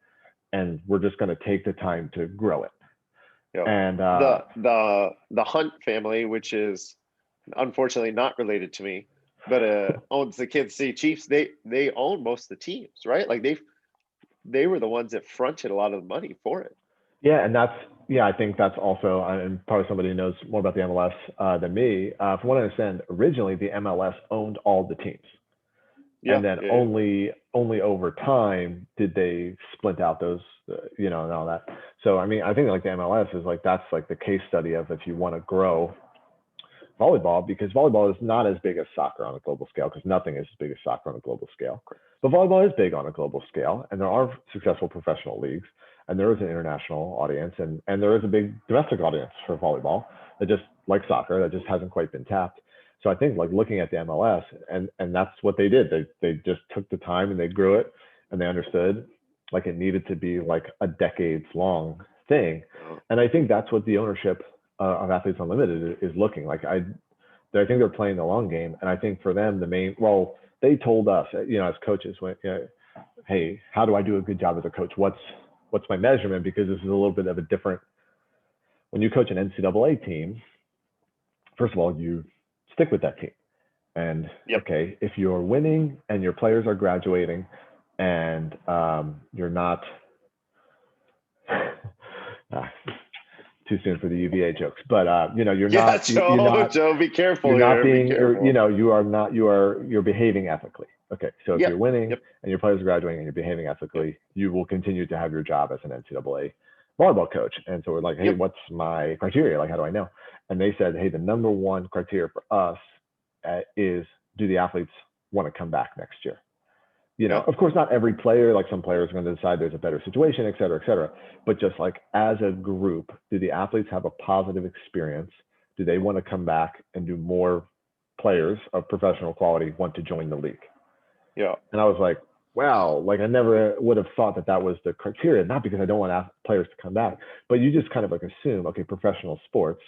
and we're just going to take the time to grow it. Yep. And the Hunt family, which is unfortunately not related to me, but owns the Kansas City Chiefs. They own most of the teams, right? Like they were the ones that fronted a lot of the money for it. Yeah, and I think that's also, and probably somebody who knows more about the MLS than me. From what I understand, originally the MLS owned all the teams. And then only over time did they splint out those, you know, and all that. So I mean, I think like the MLS is like, that's like the case study of if you want to grow volleyball, because volleyball is not as big as soccer on a global scale, because nothing is as big as soccer on a global scale. But volleyball is big on a global scale, and there are successful professional leagues, and there is an international audience, and there is a big domestic audience for volleyball that just, like soccer, that just hasn't quite been tapped. So I think like looking at the MLS, and that's what they did. They just took the time and they grew it, and they understood like it needed to be like a decades long thing. And I think that's what the ownership of Athletes Unlimited is looking like. I think they're playing the long game, and I think for them they told us, you know, as coaches, when, you know, hey, how do I do a good job as a coach? What's my measurement? Because this is a little bit of a different. When you coach an NCAA team, first of all, you stick with that team. And okay, if you're winning and your players are graduating and you're not too soon for the UVA jokes, but you know, you're not Joe, be careful. You're not being, you know, you're behaving ethically. Okay, so if you're winning and your players are graduating and you're behaving ethically, you will continue to have your job as an NCAA volleyball coach. And so we're like, hey, what's my criteria? Like, how do I know? And they said, hey, the number one criteria for us is, do the athletes want to come back next year? You know, of course, not every player, like some players are going to decide there's a better situation, et cetera, et cetera. But just like as a group, do the athletes have a positive experience? Do they want to come back, and do more players of professional quality want to join the league? Yeah. And I was like, wow, like I never would have thought that was the criteria, not because I don't want players to come back, but you just kind of like assume, okay, professional sports,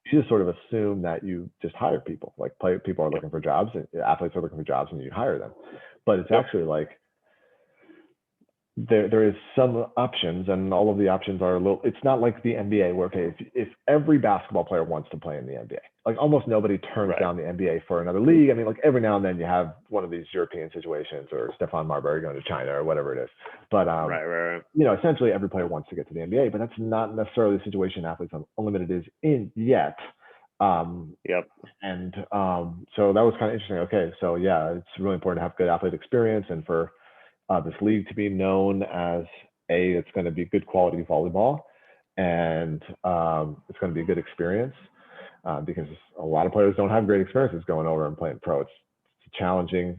you just sort of assume that you just hire people, like people are looking for jobs, and athletes are looking for jobs, and you hire them. But it's actually like there is some options, and all of the options are a little, it's not like the NBA where, okay, if every basketball player wants to play in the NBA, like almost nobody turns down the NBA for another league. I mean, like every now and then you have one of these European situations, or Stephon Marbury going to China or whatever it is. But, you know, essentially every player wants to get to the NBA, but that's not necessarily the situation Athletes Unlimited is in yet. And so that was kind of interesting. Okay, so yeah, it's really important to have good athlete experience, and for this league to be known as it's going to be good quality volleyball, and it's going to be a good experience, because a lot of players don't have great experiences going over and playing pro. It's a challenging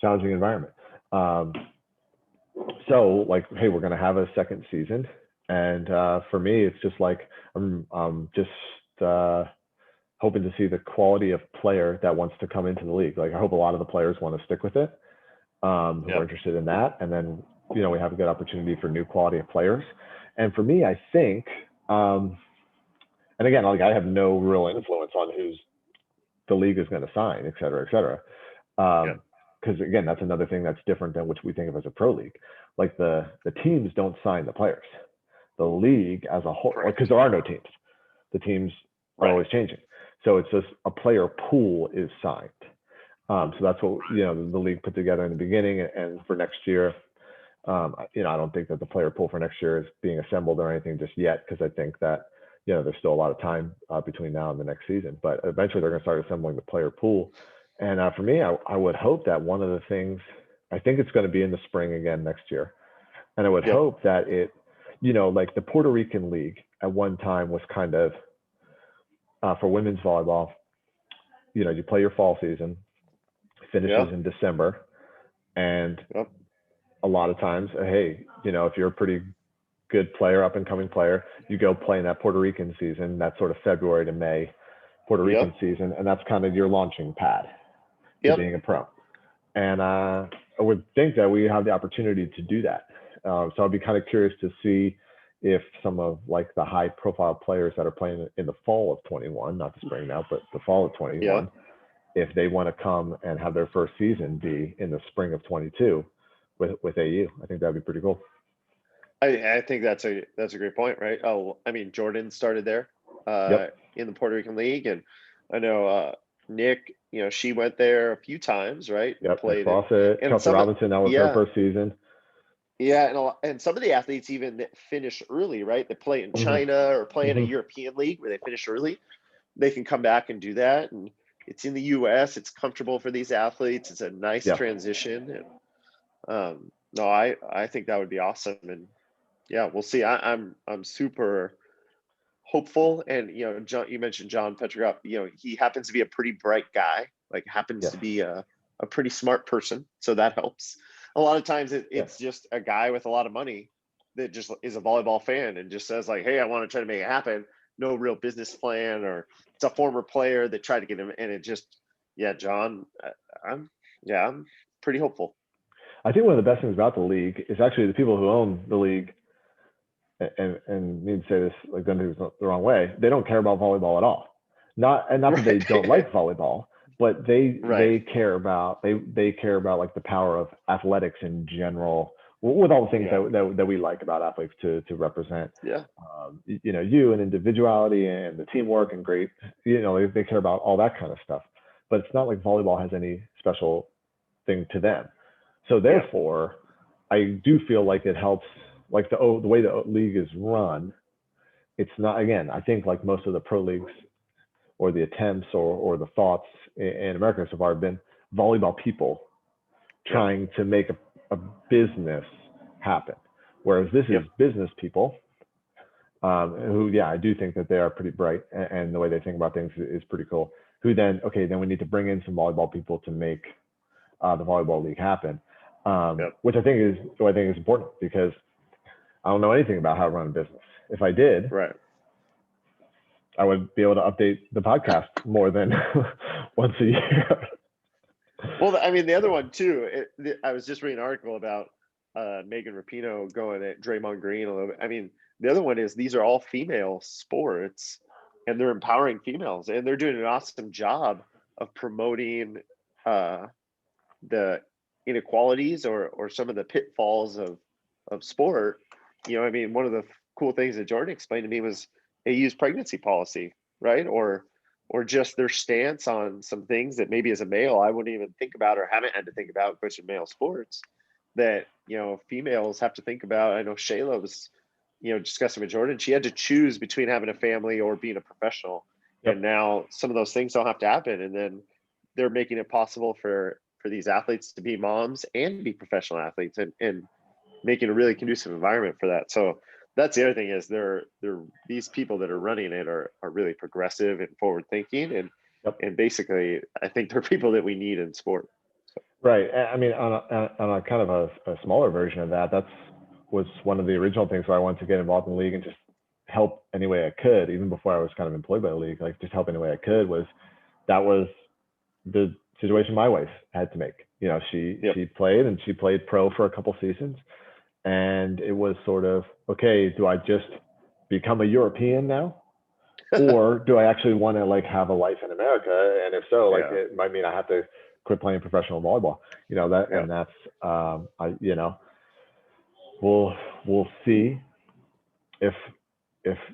environment. So like, hey, we're going to have a second season, And for me, it's just like I'm just hoping to see the quality of player that wants to come into the league. Like I hope a lot of the players want to stick with it, who are Yep. interested in that, and then we have a good opportunity for new quality of players. And for me, I think, and again, like I have no real influence on who's the league is going to sign, et cetera, et cetera. Yep. Because again, that's another thing that's different than what we think of as a pro league. Like the teams don't sign the players. The league as a whole, Correct. because there are no teams. The teams are Right. always changing. So it's just a player pool is signed. So that's what the league put together in the beginning, and for next year, I don't think that the player pool for next year is being assembled or anything just yet, because I think that there's still a lot of time between now and the next season. But eventually, they're going to start assembling the player pool. And for me, I would hope that one of the things, I think it's going to be in the spring again next year, and I would Yep. hope that it, like the Puerto Rican League at one time was kind of for women's volleyball. You play your fall season, finishes Yep. in December, and Yep. a lot of times, hey, if you're a pretty good player, up and coming player, you go play in that Puerto Rican season, that sort of February to May Puerto Rican Yep. season, and that's kind of your launching pad to Yep. being a pro. And I would think that we have the opportunity to do that. So I'd be kind of curious to see if some of like the high profile players that are playing in the fall of 21, not the spring now, but the fall of 21, Yep. if they want to come and have their first season be in the spring of 22 with AU. I think that'd be pretty cool. I think that's a great point, right? Oh, I mean, Jordan started there Yep. in the Puerto Rican League, and I know Nick, she went there a few times, right? And Yep. Nick played in, Fawcett, and Chelsea some, Robinson, that was her yeah, first season. yeah, and some of the athletes even that finish early, right? They play in Mm-hmm. China or play in a Mm-hmm. European league where they finish early. They can come back and do that, and it's in the U.S. It's comfortable for these athletes. It's a nice Yeah. transition, and no, I think that would be awesome, and yeah, we'll see. I'm super hopeful, and John, you mentioned John Petrograph. He happens to be a pretty bright guy. Like happens Yes. to be a pretty smart person, so that helps. A lot of times Yeah. it's just a guy with a lot of money that just is a volleyball fan and just says like, "Hey, I want to try to make it happen." No real business plan, or it's a former player that tried to get him, and it just, yeah, John, I'm I'm pretty hopeful. I think one of the best things about the league is actually the people who own the league, and need to say this like don't do it the wrong way. They don't care about volleyball at all. Not that they don't Right. like volleyball, but they Right. they care about they care about like the power of athletics in general, with all the things Yeah. that we like about athletes to represent. Yeah. You and individuality and the teamwork and great. They care about all that kind of stuff. But it's not like volleyball has any special thing to them. So Yeah. therefore, I do feel like it helps, like the way the league is run. It's not, again, I think like most of the pro leagues or the attempts or the thoughts in America so far have been volleyball people Yep. trying to make a business happen. Whereas this is Yep. business people who, yeah, I do think that they are pretty bright, and the way they think about things is pretty cool. Who then, okay, then we need to bring in some volleyball people to make the volleyball league happen, Yep. which I think is important, because I don't know anything about how to run a business. If I did, Right. I would be able to update the podcast more than once a year. Well, I mean, the other one too. I was just reading an article about Megan Rapinoe going at Draymond Green a little bit. I mean, the other one is these are all female sports, and they're empowering females, and they're doing an awesome job of promoting uh, the inequalities or some of the pitfalls of sport. I mean, one of the cool things that Jordan explained to me was they use pregnancy policy, right? Or just their stance on some things that maybe as a male I wouldn't even think about or haven't had to think about, coaching male sports, that females have to think about. I know Shayla was discussing with Jordan. She had to choose between having a family or being a professional, and Yep. now some of those things don't have to happen, and then they're making it possible for these athletes to be moms and be professional athletes, and making a really conducive environment for that. So that's the other thing is they're these people that are running it are really progressive and forward thinking, Yep. and basically I think they're people that we need in sport. So, Right. I mean, on a kind of a smaller version of that, that's was one of the original things where I wanted to get involved in the league and just help any way I could, even before I was kind of employed by the league, like just help any way I could. That was the situation my wife had to make. You know, she played, and she played pro for a couple seasons, and it was sort of, okay, do I just become a European now, or do I actually want to like have a life in America? And if so, like it might mean I have to quit playing professional volleyball. You know that, and that's I we'll see if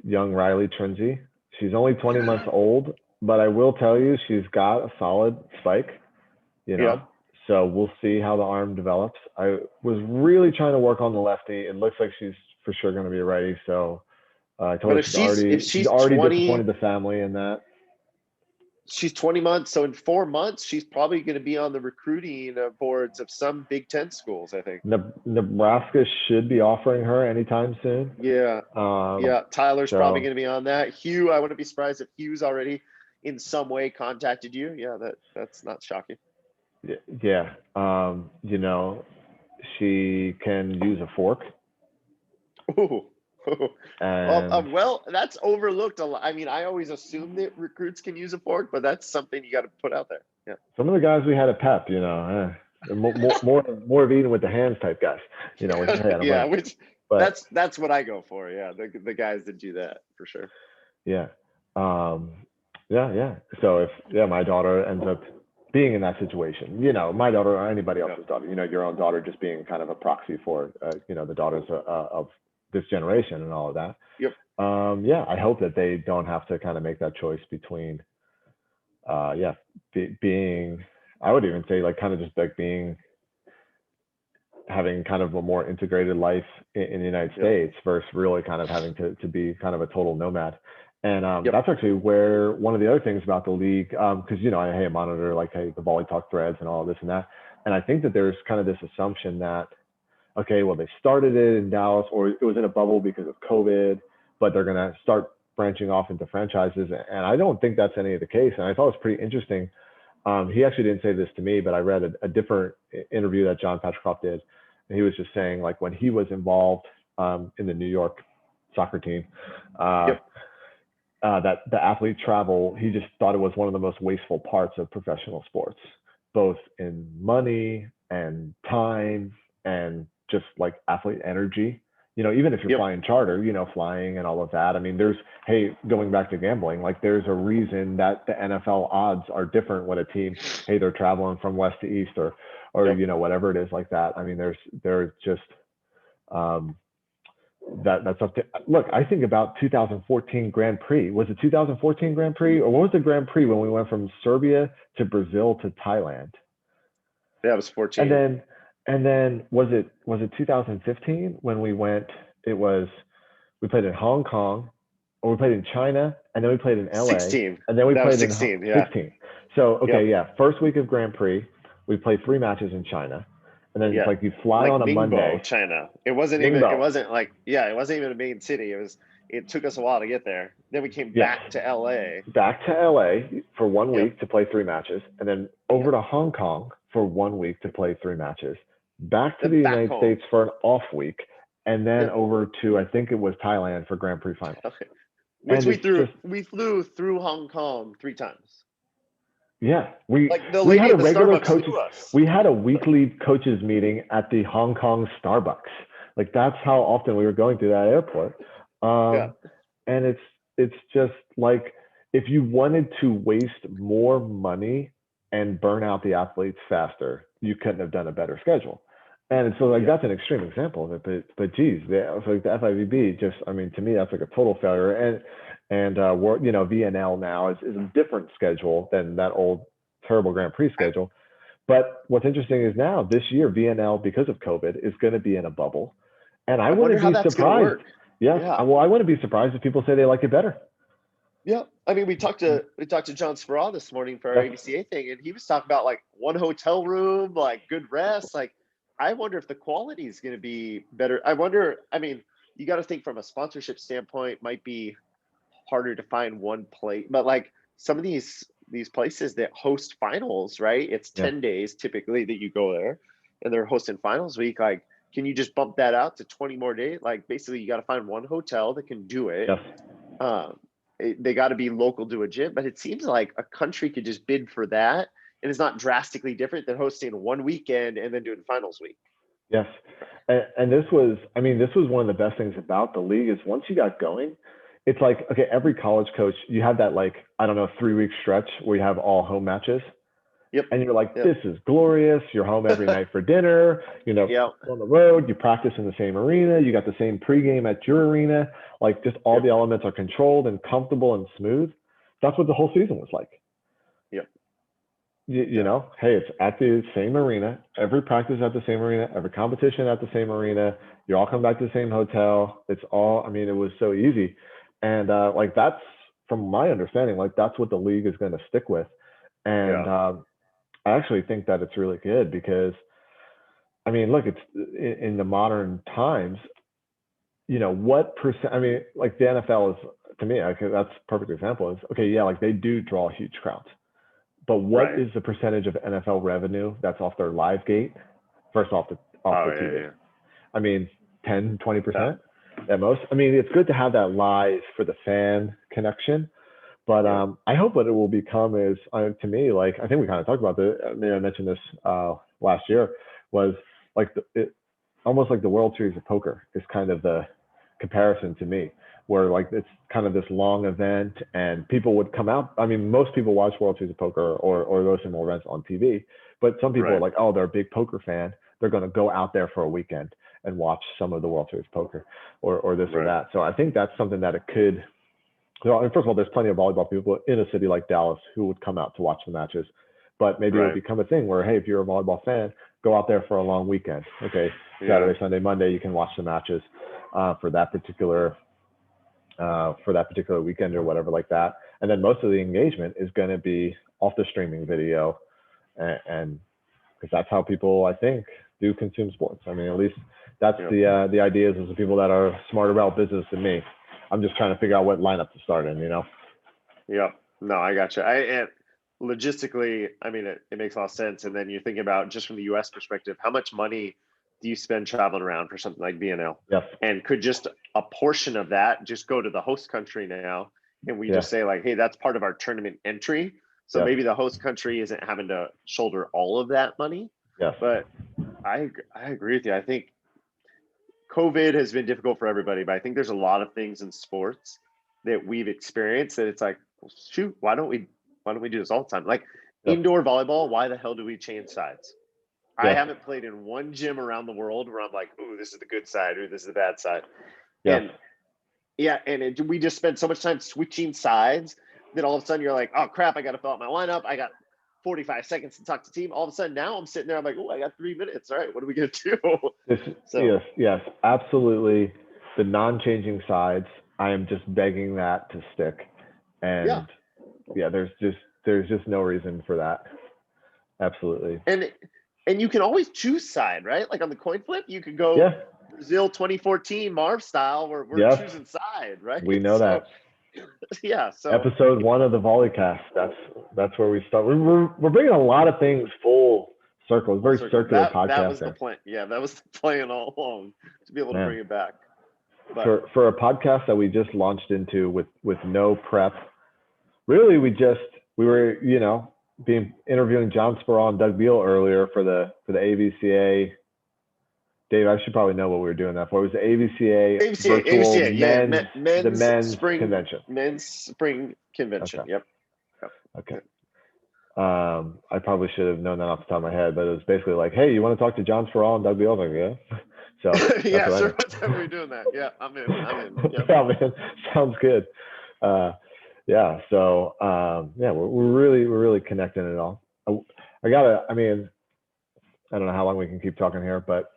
young Riley Trinzy, she's only 20 months old, but I will tell you she's got a solid spike. You know. So we'll see how the arm develops. I was really trying to work on the lefty. It looks like she's for sure going to be a righty. So I told her she's already 20, disappointed the family in that. She's 20 months. So in 4 months, she's probably going to be on the recruiting boards of some Big Ten schools, I think. Nebraska should be offering her anytime soon. Yeah. Tyler's probably going to be on that. Hugh, I wouldn't be surprised if Hugh's already in some way contacted you. Yeah, that's not shocking. Yeah. You know, she can use a fork. Ooh. Well, that's overlooked a lot. I mean, I always assume that recruits can use a fork, but that's something you got to put out there. Yeah. Some of the guys we had at Pep, you know, more of eating with the hands type guys, you know. That's what I go for. Yeah, the guys that do that for sure. Yeah. Yeah. So if my daughter ends up being in that situation, you know, my daughter or anybody else's daughter, you know, your own daughter just being kind of a proxy for, you know, the daughters of this generation and all of that. Yep. I hope that they don't have to kind of make that choice between, being, I would even say like kind of just like having kind of a more integrated life in the United States versus really kind of having to be kind of a total nomad. And that's actually where one of the other things about the league, because, you know, I monitor like, the Volley Talk threads and all this and that. And I think that there's kind of this assumption that, okay, well, they started it in Dallas, or it was in a bubble because of COVID, but they're going to start branching off into franchises. And I don't think that's any of the case. And I thought it was pretty interesting. He actually didn't say this to me, but I read a different interview that John Patrick did. And he was just saying, like, when he was involved in the New York soccer team, that the athlete travel, he just thought it was one of the most wasteful parts of professional sports, both in money and time and just like athlete energy. You know, even if you're flying charter, you know, flying and all of that. I mean, going back to gambling, like there's a reason that the NFL odds are different when a team, they're traveling from west to east or you know, whatever it is like that. I mean, there's just that's up to, look, I think about 2014 Grand Prix. Was it 2014 Grand Prix, or what was the Grand Prix when we went from Serbia to Brazil to Thailand? Yeah, it was 14. And then was it 2015 when we went? We played in Hong Kong, or we played in China, and then we played in LA. 16. And then we played 16, in 16. So first week of Grand Prix, we played 3 matches in China. And then it's like you fly on a Monday. China. It wasn't even a main city. It took us a while to get there. Then we came back to LA. Back to LA for 1 week to play 3 matches, and then over to Hong Kong for 1 week to play 3 matches. Back to the United States for an off week, and then over to, I think it was Thailand for Grand Prix finals. Okay. Which we flew through Hong Kong 3 times. Yeah, we had a regular coaches. We had a weekly coaches meeting at the Hong Kong Starbucks. Like that's how often we were going through that airport. And it's just like, if you wanted to waste more money and burn out the athletes faster, you couldn't have done a better schedule. And so like that's an extreme example of it. But geez, so like the FIVB just, I mean, to me that's like a total failure. And you know, VNL now is a different schedule than that old terrible Grand Prix schedule. But what's interesting is now this year VNL, because of COVID, is going to be in a bubble, and I wouldn't be surprised. Well, I wouldn't be surprised if people say they like it better. Yeah, I mean, we talked to John Sparrow this morning for our ABCA thing, and he was talking about like 1 hotel room, like good rest. Like, I wonder if the quality is going to be better. I mean, you got to think from a sponsorship standpoint, might be harder to find one place, but like some of these places that host finals, right? It's 10 days typically that you go there, and they're hosting finals week. Like, Can you just bump that out to 20 more days? Like basically you got to find one hotel that can do it. Yes. They got to be local to a gym, but it seems like a country could just bid for that, and it's not drastically different than hosting one weekend and then doing finals week. Yes. And this was, I mean, this was one of the best things about the league is once you got going, it's like, okay, every college coach, you have that like, I don't know, 3-week stretch where you have all home matches. Yep. And you're like, this is glorious. You're home every night for dinner, you know, Yep. on the road, you practice in the same arena, you got the same pregame at your arena. Like just all the elements are controlled and comfortable and smooth. That's what the whole season was like. Yep. You know, hey, it's at the same arena, every practice at the same arena, every competition at the same arena. You all come back to the same hotel. It's all, I mean, it was so easy. And like that's, from my understanding, like that's what the league is going to stick with. And I actually think that it's really good because, I mean, look, it's in the modern times, you know, what percent, I mean, like the NFL is, to me, okay, that's a perfect example is, okay, yeah, like they do draw huge crowds. But what is the percentage of NFL revenue that's off their live gate versus off the TV? Yeah. I mean, 10, 20% at most. I mean, it's good to have that live for the fan connection. But I hope what it will become is, to me, like, I think we kind of talked about this. I mean, I mentioned this last year, was like almost like the World Series of Poker is kind of the comparison to me, where like it's kind of this long event and people would come out. I mean, most people watch World Series of Poker or those similar events on TV, but some people are like, oh, they're a big poker fan. They're going to go out there for a weekend and watch some of the World Series of Poker or this or that. So I think that's something that it could. So, first of all, there's plenty of volleyball people in a city like Dallas who would come out to watch the matches, but maybe it would become a thing where, hey, if you're a volleyball fan, go out there for a long weekend. Okay, Saturday, Sunday, Monday, you can watch the matches for that particular weekend or whatever like that. And then most of the engagement is going to be off the streaming video, and because that's how people, I think, do consume sports. I mean, at least that's the ideas of the people that are smarter about business than me. I'm just trying to figure out what lineup to start in, you know? Yeah, no, I got you. And logistically, I mean, it makes a lot of sense. And then you're thinking about just from the US perspective, how much money do you spend traveling around for something like BNL? Yes. And could just a portion of that just go to the host country now? And we just say like, hey, that's part of our tournament entry. So maybe the host country isn't having to shoulder all of that money. Yes. But I agree with you. I think COVID has been difficult for everybody, but I think there's a lot of things in sports that we've experienced that it's like, well, shoot, why don't we do this all the time? Like indoor volleyball, why the hell do we change sides? I haven't played in one gym around the world where I'm like, ooh, this is the good side or this is the bad side. And we just spend so much time switching sides that all of a sudden you're like, oh crap, I got to fill out my lineup. I got 45 seconds to talk to team. All of a sudden now I'm sitting there, I'm like, oh, I got 3 minutes. All right, what are we going to do? Yes, absolutely. The non-changing sides, I am just begging that to stick. And there's just no reason for that. Absolutely. And you can always choose side, right? Like on the coin flip, you could go Brazil 2014 Marv style where we're choosing side, right? We know that. So episode 1 of the Volleycast. That's where we start. We're bringing a lot of things full circle. It's very circular podcast. That was the plan. Yeah, that was the plan all along to be able to bring it back. But for a podcast that we just launched into with no prep, really we were interviewing John Sparrow and Doug Beal earlier for the AVCA. Dave, I should probably know what we were doing that for. It was the AVCA men's spring convention. Men's spring convention. Okay. Yep. Okay. I probably should have known that off the top of my head, but it was basically like, hey, you want to talk to John Sparrow and Doug Beal? I'm like, yeah. So sure. What time are we doing that? Yeah, I'm in. Yep. Yeah, man. Sounds good. So we're really connecting it all. I don't know how long we can keep talking here, but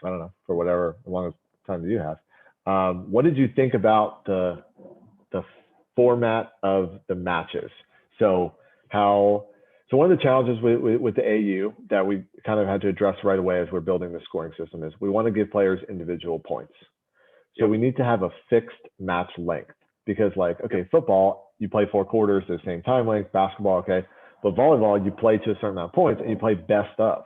I don't know, for whatever long time you have. What did you think about the format of the matches? So one of the challenges with the AU that we kind of had to address right away as we're building the scoring system is we want to give players individual points. So we need to have a fixed match length because football, you play 4 quarters at the same time length, basketball, okay. But volleyball, you play to a certain amount of points and you play best of.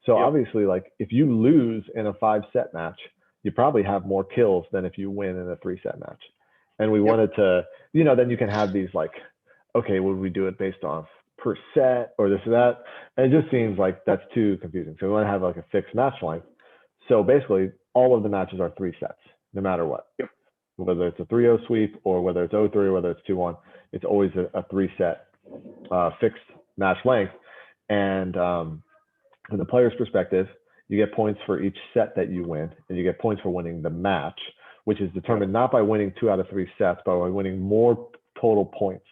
So Yep. obviously, like if you lose in a 5-set match, you probably have more kills than if you win in a 3-set match. And we Yep. wanted to, then you can have these like, okay, would we do it based off per set or this or that? And it just seems like that's too confusing. So we want to have like a fixed match length. So basically, all of the matches are 3 sets, no matter what. Yep. Whether it's a 3-0 sweep or whether it's 0-3 or whether it's 2-1, it's always a 3-set fixed match length. And from the player's perspective, you get points for each set that you win, and you get points for winning the match, which is determined not by winning 2 out of 3 sets, but by winning more total points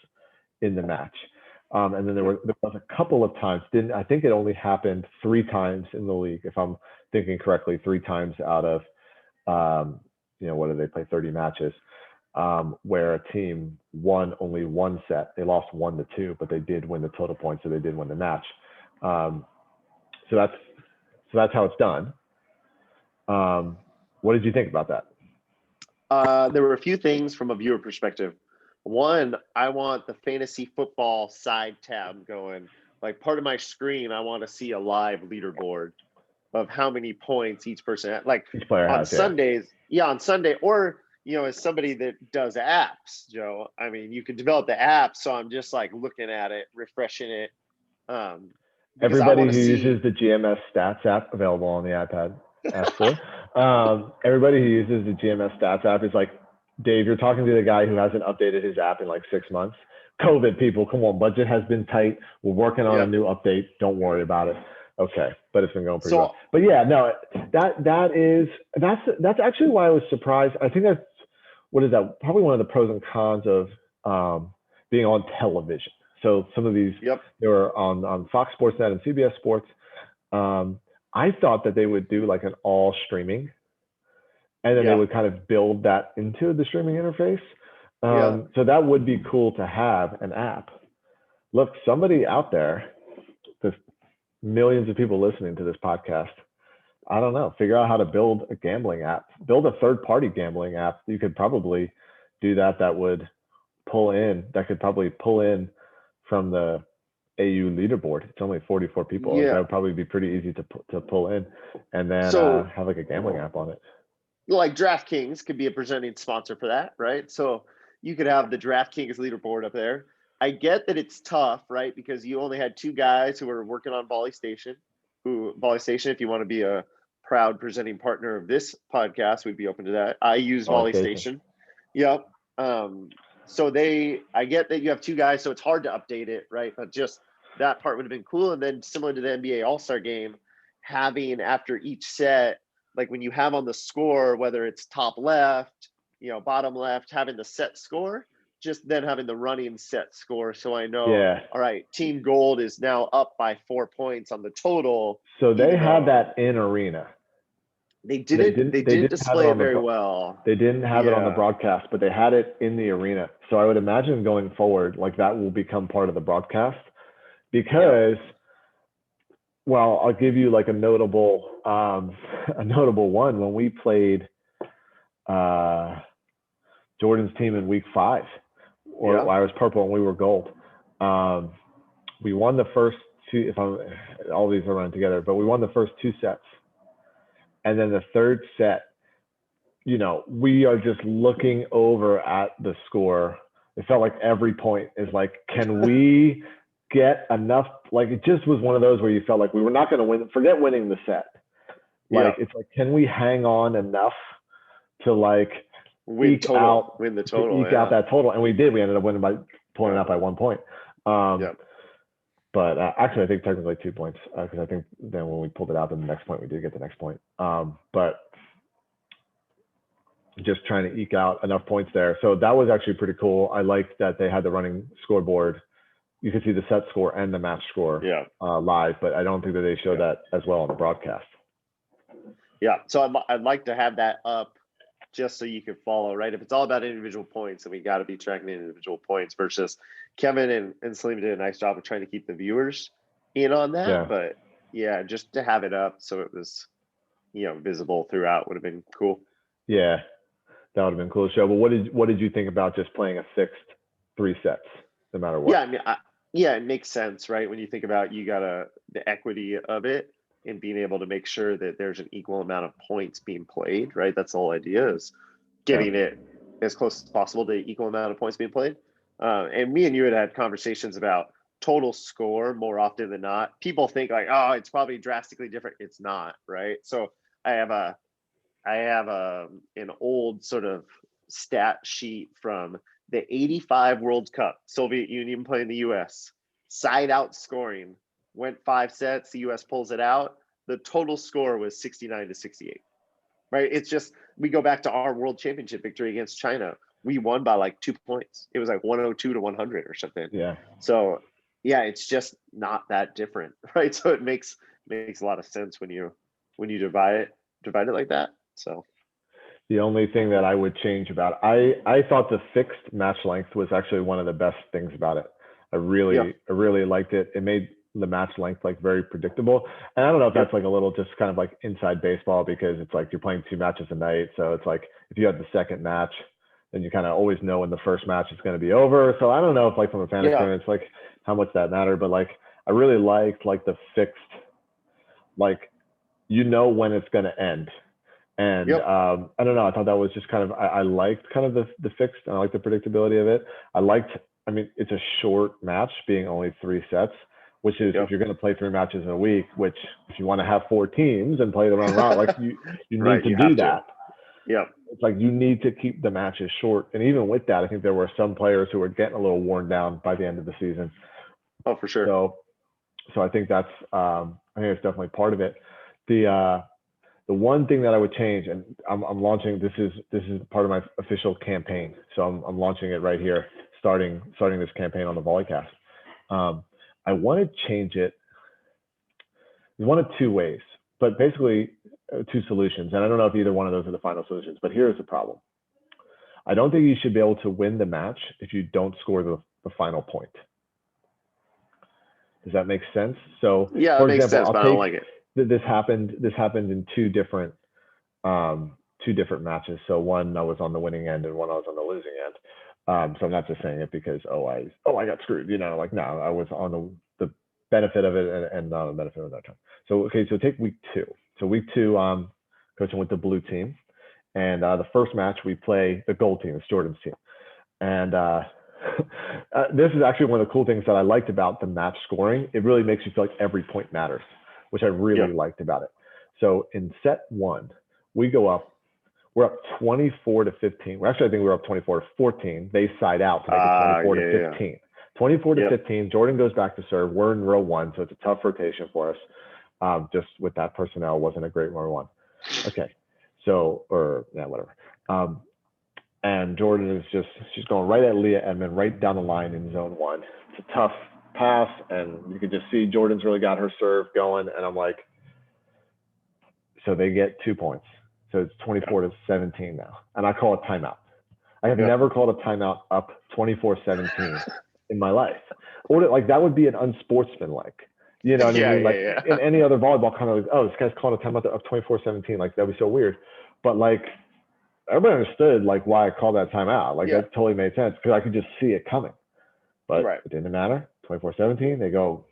in the match. And then there was a couple of times. I think it only happened 3 times in the league, if I'm thinking correctly, 3 times out of, what did they play, 30 matches, where a team won only 1 set. They lost 1-2, but they did win the total points, so they did win the match. So that's how it's done. What did you think about that? There were a few things from a viewer perspective. One, I want the fantasy football side tab going. Like part of my screen, I want to see a live leaderboard of how many points each person had. Like each player on has, Sundays, on Sunday, or as somebody that does apps, Joe. I mean, you can develop the app, so I'm just like looking at it, refreshing it. Everybody who uses the GMS Stats app available on the iPad App Store, everybody who uses the GMS Stats app is like, Dave, you're talking to the guy who hasn't updated his app in like 6 months. COVID, people, come on, budget has been tight. We're working on a new update. Don't worry about it. Okay, but it's been going pretty well. But yeah, no, that's actually why I was surprised. I think that's probably one of the pros and cons of being on television. So some of these, they were on Fox Sports Net and CBS Sports. I thought that they would do like an all streaming, and then they would kind of build that into the streaming interface. So that would be cool to have an app. Look, somebody out there, there's millions of people listening to this podcast. I don't know, figure out how to build a gambling app, build a third-party gambling app. You could probably do that. That could probably pull in from the AU leaderboard. It's only 44 people. That would probably be pretty easy to pull in, and then have like a gambling app on it. Like DraftKings could be a presenting sponsor for that, right? So you could have the DraftKings leaderboard up there. I get that it's tough, right? Because you only had 2 guys who were working on Volley Station. If you want to be a proud presenting partner of this podcast, we'd be open to that. I use Volley Station. Yep. So I get that you have 2 guys, so it's hard to update it, right? But just that part would have been cool. And then similar to the NBA All-Star game, having after each set, like when you have on the score, whether it's top left, bottom left, having the set score, just then having the running set score. So I know, all right, Team Gold is now up by 4 points on the total. So they had that in arena. They didn't display it very well. They didn't have it on the broadcast, but they had it in the arena. So I would imagine going forward, like that will become part of the broadcast because, well, I'll give you like a notable one. When we played Jordan's team in week 5, I was purple and we were gold. We won the first 2, all these are running together, but we won the first 2 sets. And then the third set, we are just looking over at the score. It felt like every point is like, can we get enough? Like, it just was one of those where you felt like we were not going to win. Forget winning the set. Like, it's like, can we hang on enough to like win the total? Eke out that total. And we did. We ended up winning by pulling it out by 1 point. But actually, I think technically 2 points because I think then when we pulled it out, then the next point, we did get the next point. But just trying to eke out enough points there. So that was actually pretty cool. I liked that they had the running scoreboard. You could see the set score and the match score live, but I don't think that they showed that as well on the broadcast. Yeah, so I'd like to have that up just so you can follow, right? If it's all about individual points, then we got to be tracking individual points versus Kevin and Salim did a nice job of trying to keep the viewers in on that. Yeah. But just to have it up so it was, visible throughout would have been cool. Yeah, that would have been cool to show. But what did you think about just playing a fixed 3 sets, no matter what? Yeah, I mean, it makes sense, right? When you think about the equity of it. in being able to make sure that there's an equal amount of points being played, right? That's the whole idea, is Yeah. getting it as close as possible to equal amount of points being played. And me and you had conversations about total score more often than not. People think like, oh, it's probably drastically different. It's not, right? So I have an old sort of stat sheet from the 85 World Cup, Soviet Union playing the US, side out scoring, went 5 sets, the US pulls it out. The total score was 69-68, right? It's just, we go back to our world championship victory against China. We won by like 2 points. It was like 102-100 or something. Yeah. So yeah, it's just not that different, right? So it makes a lot of sense when you divide it like that. So The only thing that I would change about it, I thought the fixed match length was actually one of the best things about it. I really liked it. It made the match length like very predictable. And I don't know if that's like a little just kind of like inside baseball, because it's like you're playing 2 matches a night. So it's like if you have the second match, then you kind of always know when the first match is going to be over. So I don't know if like from a fan experience, like how much that mattered, but like I really liked like the fixed, like you know when it's going to end. And I don't know, I thought that was just kind of, I liked kind of the fixed, and I liked the predictability of it. I mean, it's a short match being only 3 sets, which is if you're going to play 3 matches in a week, which if you want to have 4 teams and play the run route, like you need to do that. Yeah. It's like you need to keep the matches short. And even with that, I think there were some players who were getting a little worn down by the end of the season. Oh, for sure. So I think that's, I think it's definitely part of it. The one thing that I would change, and I'm launching, this is part of my official campaign. So I'm launching it right here, starting this campaign on the Volleycast. I want to change it one of 2 ways, but basically 2 solutions. And I don't know if either one of those are the final solutions, but here's the problem. I don't think you should be able to win the match if you don't score the final point. Does that make sense? So yeah, for example, sense, but I don't like it. This happened in 2 different matches. So one I was on the winning end and one I was on the losing end. So I'm not just saying it because I got screwed, like no, I was on the benefit of it and not on the benefit of that time. So so take week 2. So week 2, coaching with the blue team, and the first match we play the gold team, it's Jordan's team, and this is actually one of the cool things that I liked about the match scoring. It really makes you feel like every point matters, which I really liked about it. So in set 1, we go up. We're up 24-15. Well, actually, I think we're up 24-14. They side out to make it 24-15. 24-15. Jordan goes back to serve. We're in row 1, so it's a tough rotation for us. Just with that personnel, wasn't a great row 1. Okay, so whatever. And Jordan is she's going right at Leah Edmond, right down the line in zone 1. It's a tough pass, and you can just see Jordan's really got her serve going, and I'm like, so they get 2 points. So it's 24-17 now, and I call it timeout. I have never called a timeout up 24-17 in my life. Or like that would be an unsportsmanlike. You know what I mean? Like in any other volleyball, kind of like, oh, this guy's calling a timeout up 24-17. Like that'd be so weird. But like everybody understood like why I called that timeout. Like that totally made sense because I could just see it coming. But it didn't matter. 24-17. They go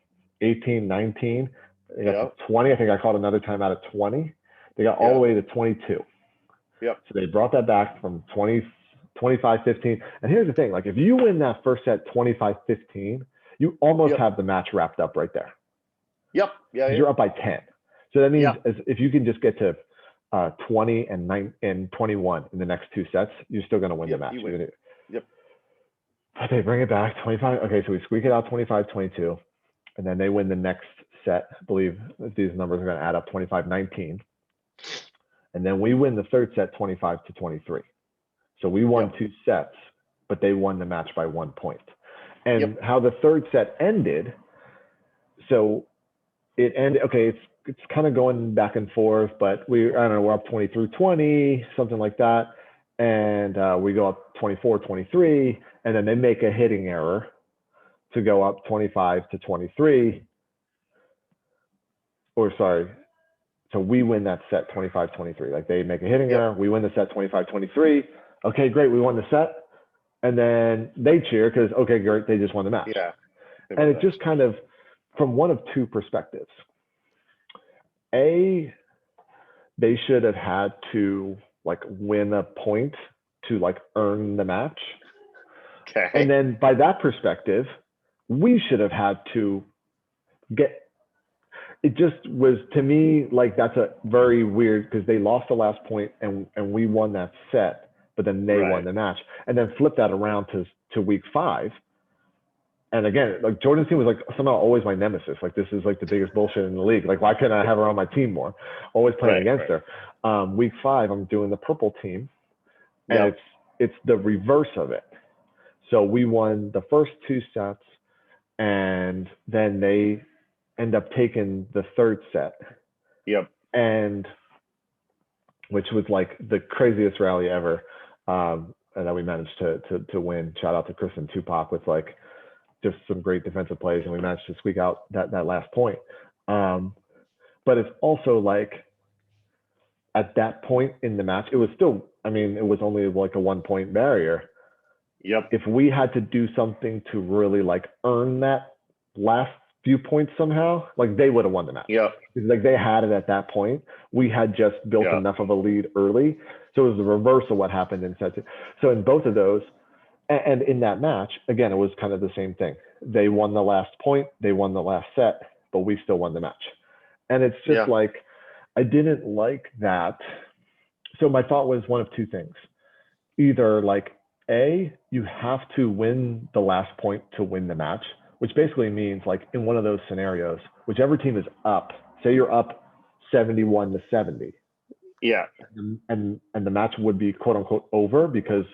18-19. They got to 20. I think I called another timeout at 20. They got all the way to 22. Yep. So they brought that back from 25-15. And here's the thing, like if you win that first set 25-15, you almost have the match wrapped up right there. Yep. Yeah. You're up by 10. So that means if you can just get to 20 and 21 in the next 2 sets, you're still going to win the match. But they bring it back 25. Okay, so we squeak it out 25-22. And then they win the next set. I believe these numbers are going to add up 25-19. And then we win the third set 25-23. So we won 2 sets, but they won the match by 1 point. And how the third set ended, so it ended, okay, it's kind of going back and forth, but we're up 23-20, something like that. And we go up 24-23, and then they make a hitting error to go up 25-23. So we win that set 25-23. Like they make a hitting error, we win the set 25-23. Okay, great, we won the set. And then they cheer because, okay, great, they just won the match. Yeah. And it just kind of, from one of 2 perspectives. A, they should have had to like win a point to like earn the match. Okay. And then by that perspective, we should have had to get, it just was to me like that's a very weird because they lost the last point and we won that set, but then they won the match. And then flip that around to week 5. And again, like Jordan's team was like somehow always my nemesis. Like this is like the biggest bullshit in the league. Like why couldn't I have her on my team more? Always playing against her. Week 5, I'm doing the purple team, and it's the reverse of it. So we won the first 2 sets, and then they end up taking the 3rd set. Yep. And which was like the craziest rally ever, and that we managed to win. Shout out to Chris and Tupac with like just some great defensive plays, and we managed to squeak out that last point. But it's also like at that point in the match, it was still, I mean, it was only like a 1-point barrier. Yep. If we had to do something to really like earn that last few points somehow, like they would have won the match. Yep. Like they had it at that point. We had just built enough of a lead early. So it was the reverse of what happened in set 2. So in both of those, and in that match, again, it was kind of the same thing. They won the last point, they won the last set, but we still won the match. And it's just like, I didn't like that. So my thought was one of 2 things. Either like, A, you have to win the last point to win the match, which basically means like in one of those scenarios, whichever team is up, say you're up 71-70. Yeah. And the match would be quote unquote over because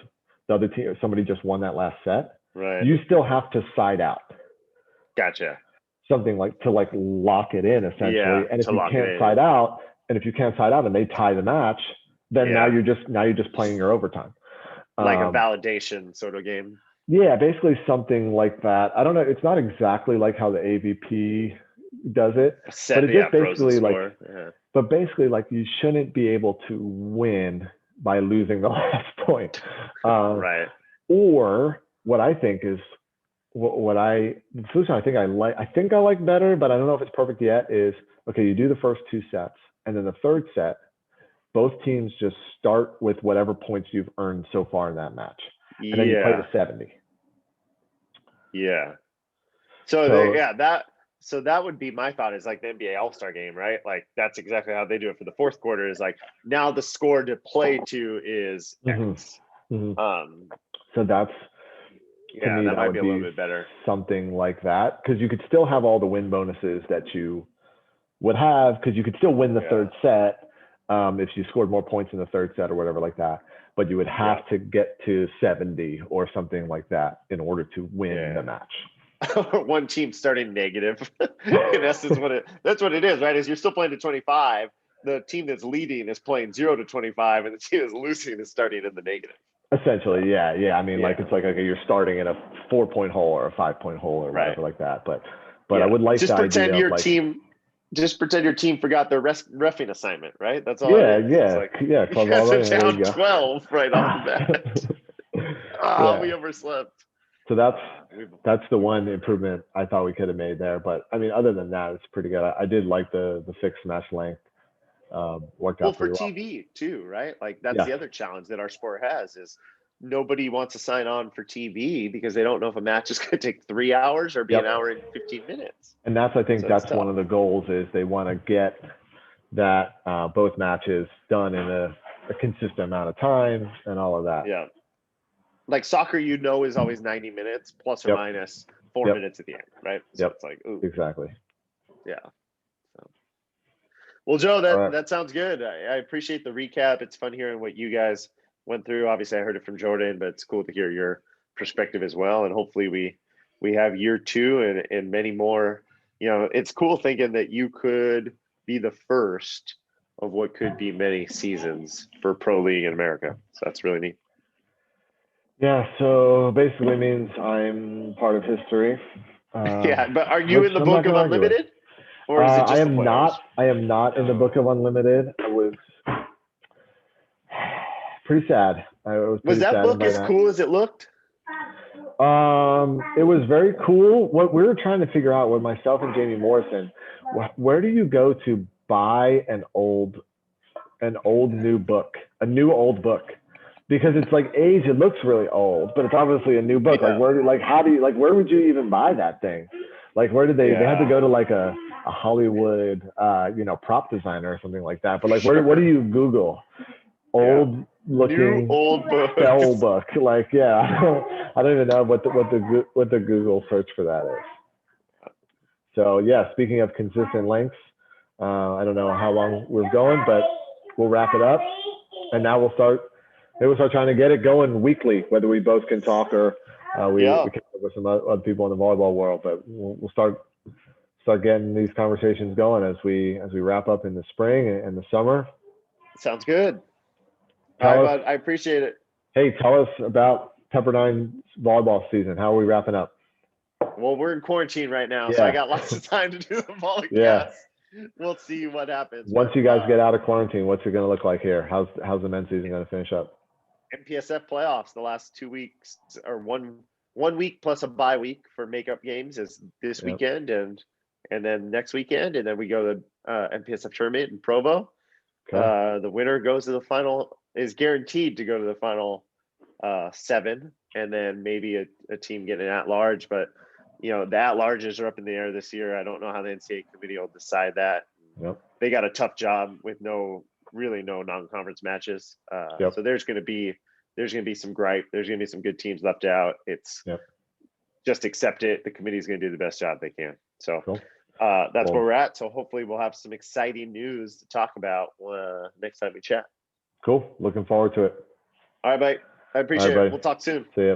the other team, somebody just won that last set. Right. You still have to side out. Gotcha. Something like to like lock it in essentially. Yeah, and if you can't side out, and they tie the match, then now you're just playing your overtime. Like a validation sort of game. Yeah, basically something like that. I don't know. It's not exactly like how the AVP does it, but it just basically like, but basically like you shouldn't be able to win by losing the last point. Right. Or what I think is the solution I think I like better, but I don't know if it's perfect yet, is okay, you do the first 2 sets, and then the 3rd set, both teams just start with whatever points you've earned so far in that match. And then you play to 70. Yeah. So that would be my thought, is like the NBA All-Star game, right? Like that's exactly how they do it for the 4th quarter, is like now the score to play to is X. So that's, to me, that might be a little bit better. Something like that, because you could still have all the win bonuses that you would have, because you could still win the 3rd set if you scored more points in the 3rd set or whatever like that. But you would have to get to 70 or something like that in order to win the match. One team starting negative. In essence, that's what it is, right? Is you're still playing to 25. The team that's leading is playing 0-25, and the team that's losing is starting in the negative. Essentially, yeah. I mean, like it's like, okay, you're starting in a 4-point hole or a 5-point hole or whatever like that. But I would like just the pretend idea your of like, team. Just pretend your team forgot their reffing assignment, right? That's all. Yeah, it is. Like, yeah. You guys are down 12 right off the bat. We overslept. So that's the one improvement I thought we could have made there. But I mean, other than that, it's pretty good. I did like the fixed match length. Worked out for pretty TV too, right? Like that's the other challenge that our sport has, is nobody wants to sign on for TV because they don't know if a match is going to take 3 hours or be an hour and 15 minutes. And I think that's one of the goals, is they want to get that both matches done in a consistent amount of time and all of that. Yeah. Like soccer, is always 90 minutes plus or minus 4 minutes at the end, right? So it's like, ooh. Exactly. Yeah. So. Well, Joe, that sounds good. I appreciate the recap. It's fun hearing what you guys went through. Obviously, I heard it from Jordan, but it's cool to hear your perspective as well. And hopefully we have year 2 and many more. It's cool thinking that you could be the first of what could be many seasons for Pro League in America. So that's really neat. Yeah, so basically means I'm part of history. But are you in the book of Unlimited? Or is it just I am not. I am not in the book of Unlimited. I was pretty sad. Was that book as cool as it looked? It was very cool. What we were trying to figure out with myself and Jamie Morrison, where do you go to buy an old new book, a new old book, because it's like age. It looks really old, but it's obviously a new book. Yeah. Where would you even buy that thing? Like, where did they had to Yeah. go to like a Hollywood, prop designer or something like that. But like, what do you Google? Old New looking old spell books. book. Like, yeah, I don't even know what the Google search for that is. So yeah, speaking of consistent lengths, I don't know how long we're going, but we'll wrap it up, and now we'll start. Maybe we'll start trying to get it going weekly, whether we both can talk or we Yeah. can talk with some other people in the volleyball world. But we'll start getting these conversations going as we wrap up in the spring and the summer. Sounds good. All right, bud. I appreciate it. Hey, tell us about Pepperdine's volleyball season. How are we wrapping up? Well, we're in quarantine right now, so I got lots of time to do the podcast. Yeah. We'll see what happens. Once you guys get out of quarantine, what's it going to look like here? How's the men's season going to finish up? MPSF playoffs the last 2 weeks, or one week plus a bye week for makeup games is this weekend and then next weekend, and then we go to MPSF tournament in Provo. Okay. The winner goes to the final, is guaranteed to go to the final 7, and then maybe a team getting at large. But the at larges are up in the air this year. I don't know how the NCAA committee will decide that. Yep. They got a tough job with no non-conference matches. So there's going to be some gripe. There's going to be some good teams left out. It's just accept it. The committee's going to do the best job they can. So that's where we're at. So hopefully we'll have some exciting news to talk about next time we chat. Cool. Looking forward to it. All right, mate. I appreciate it. We'll talk soon. See ya.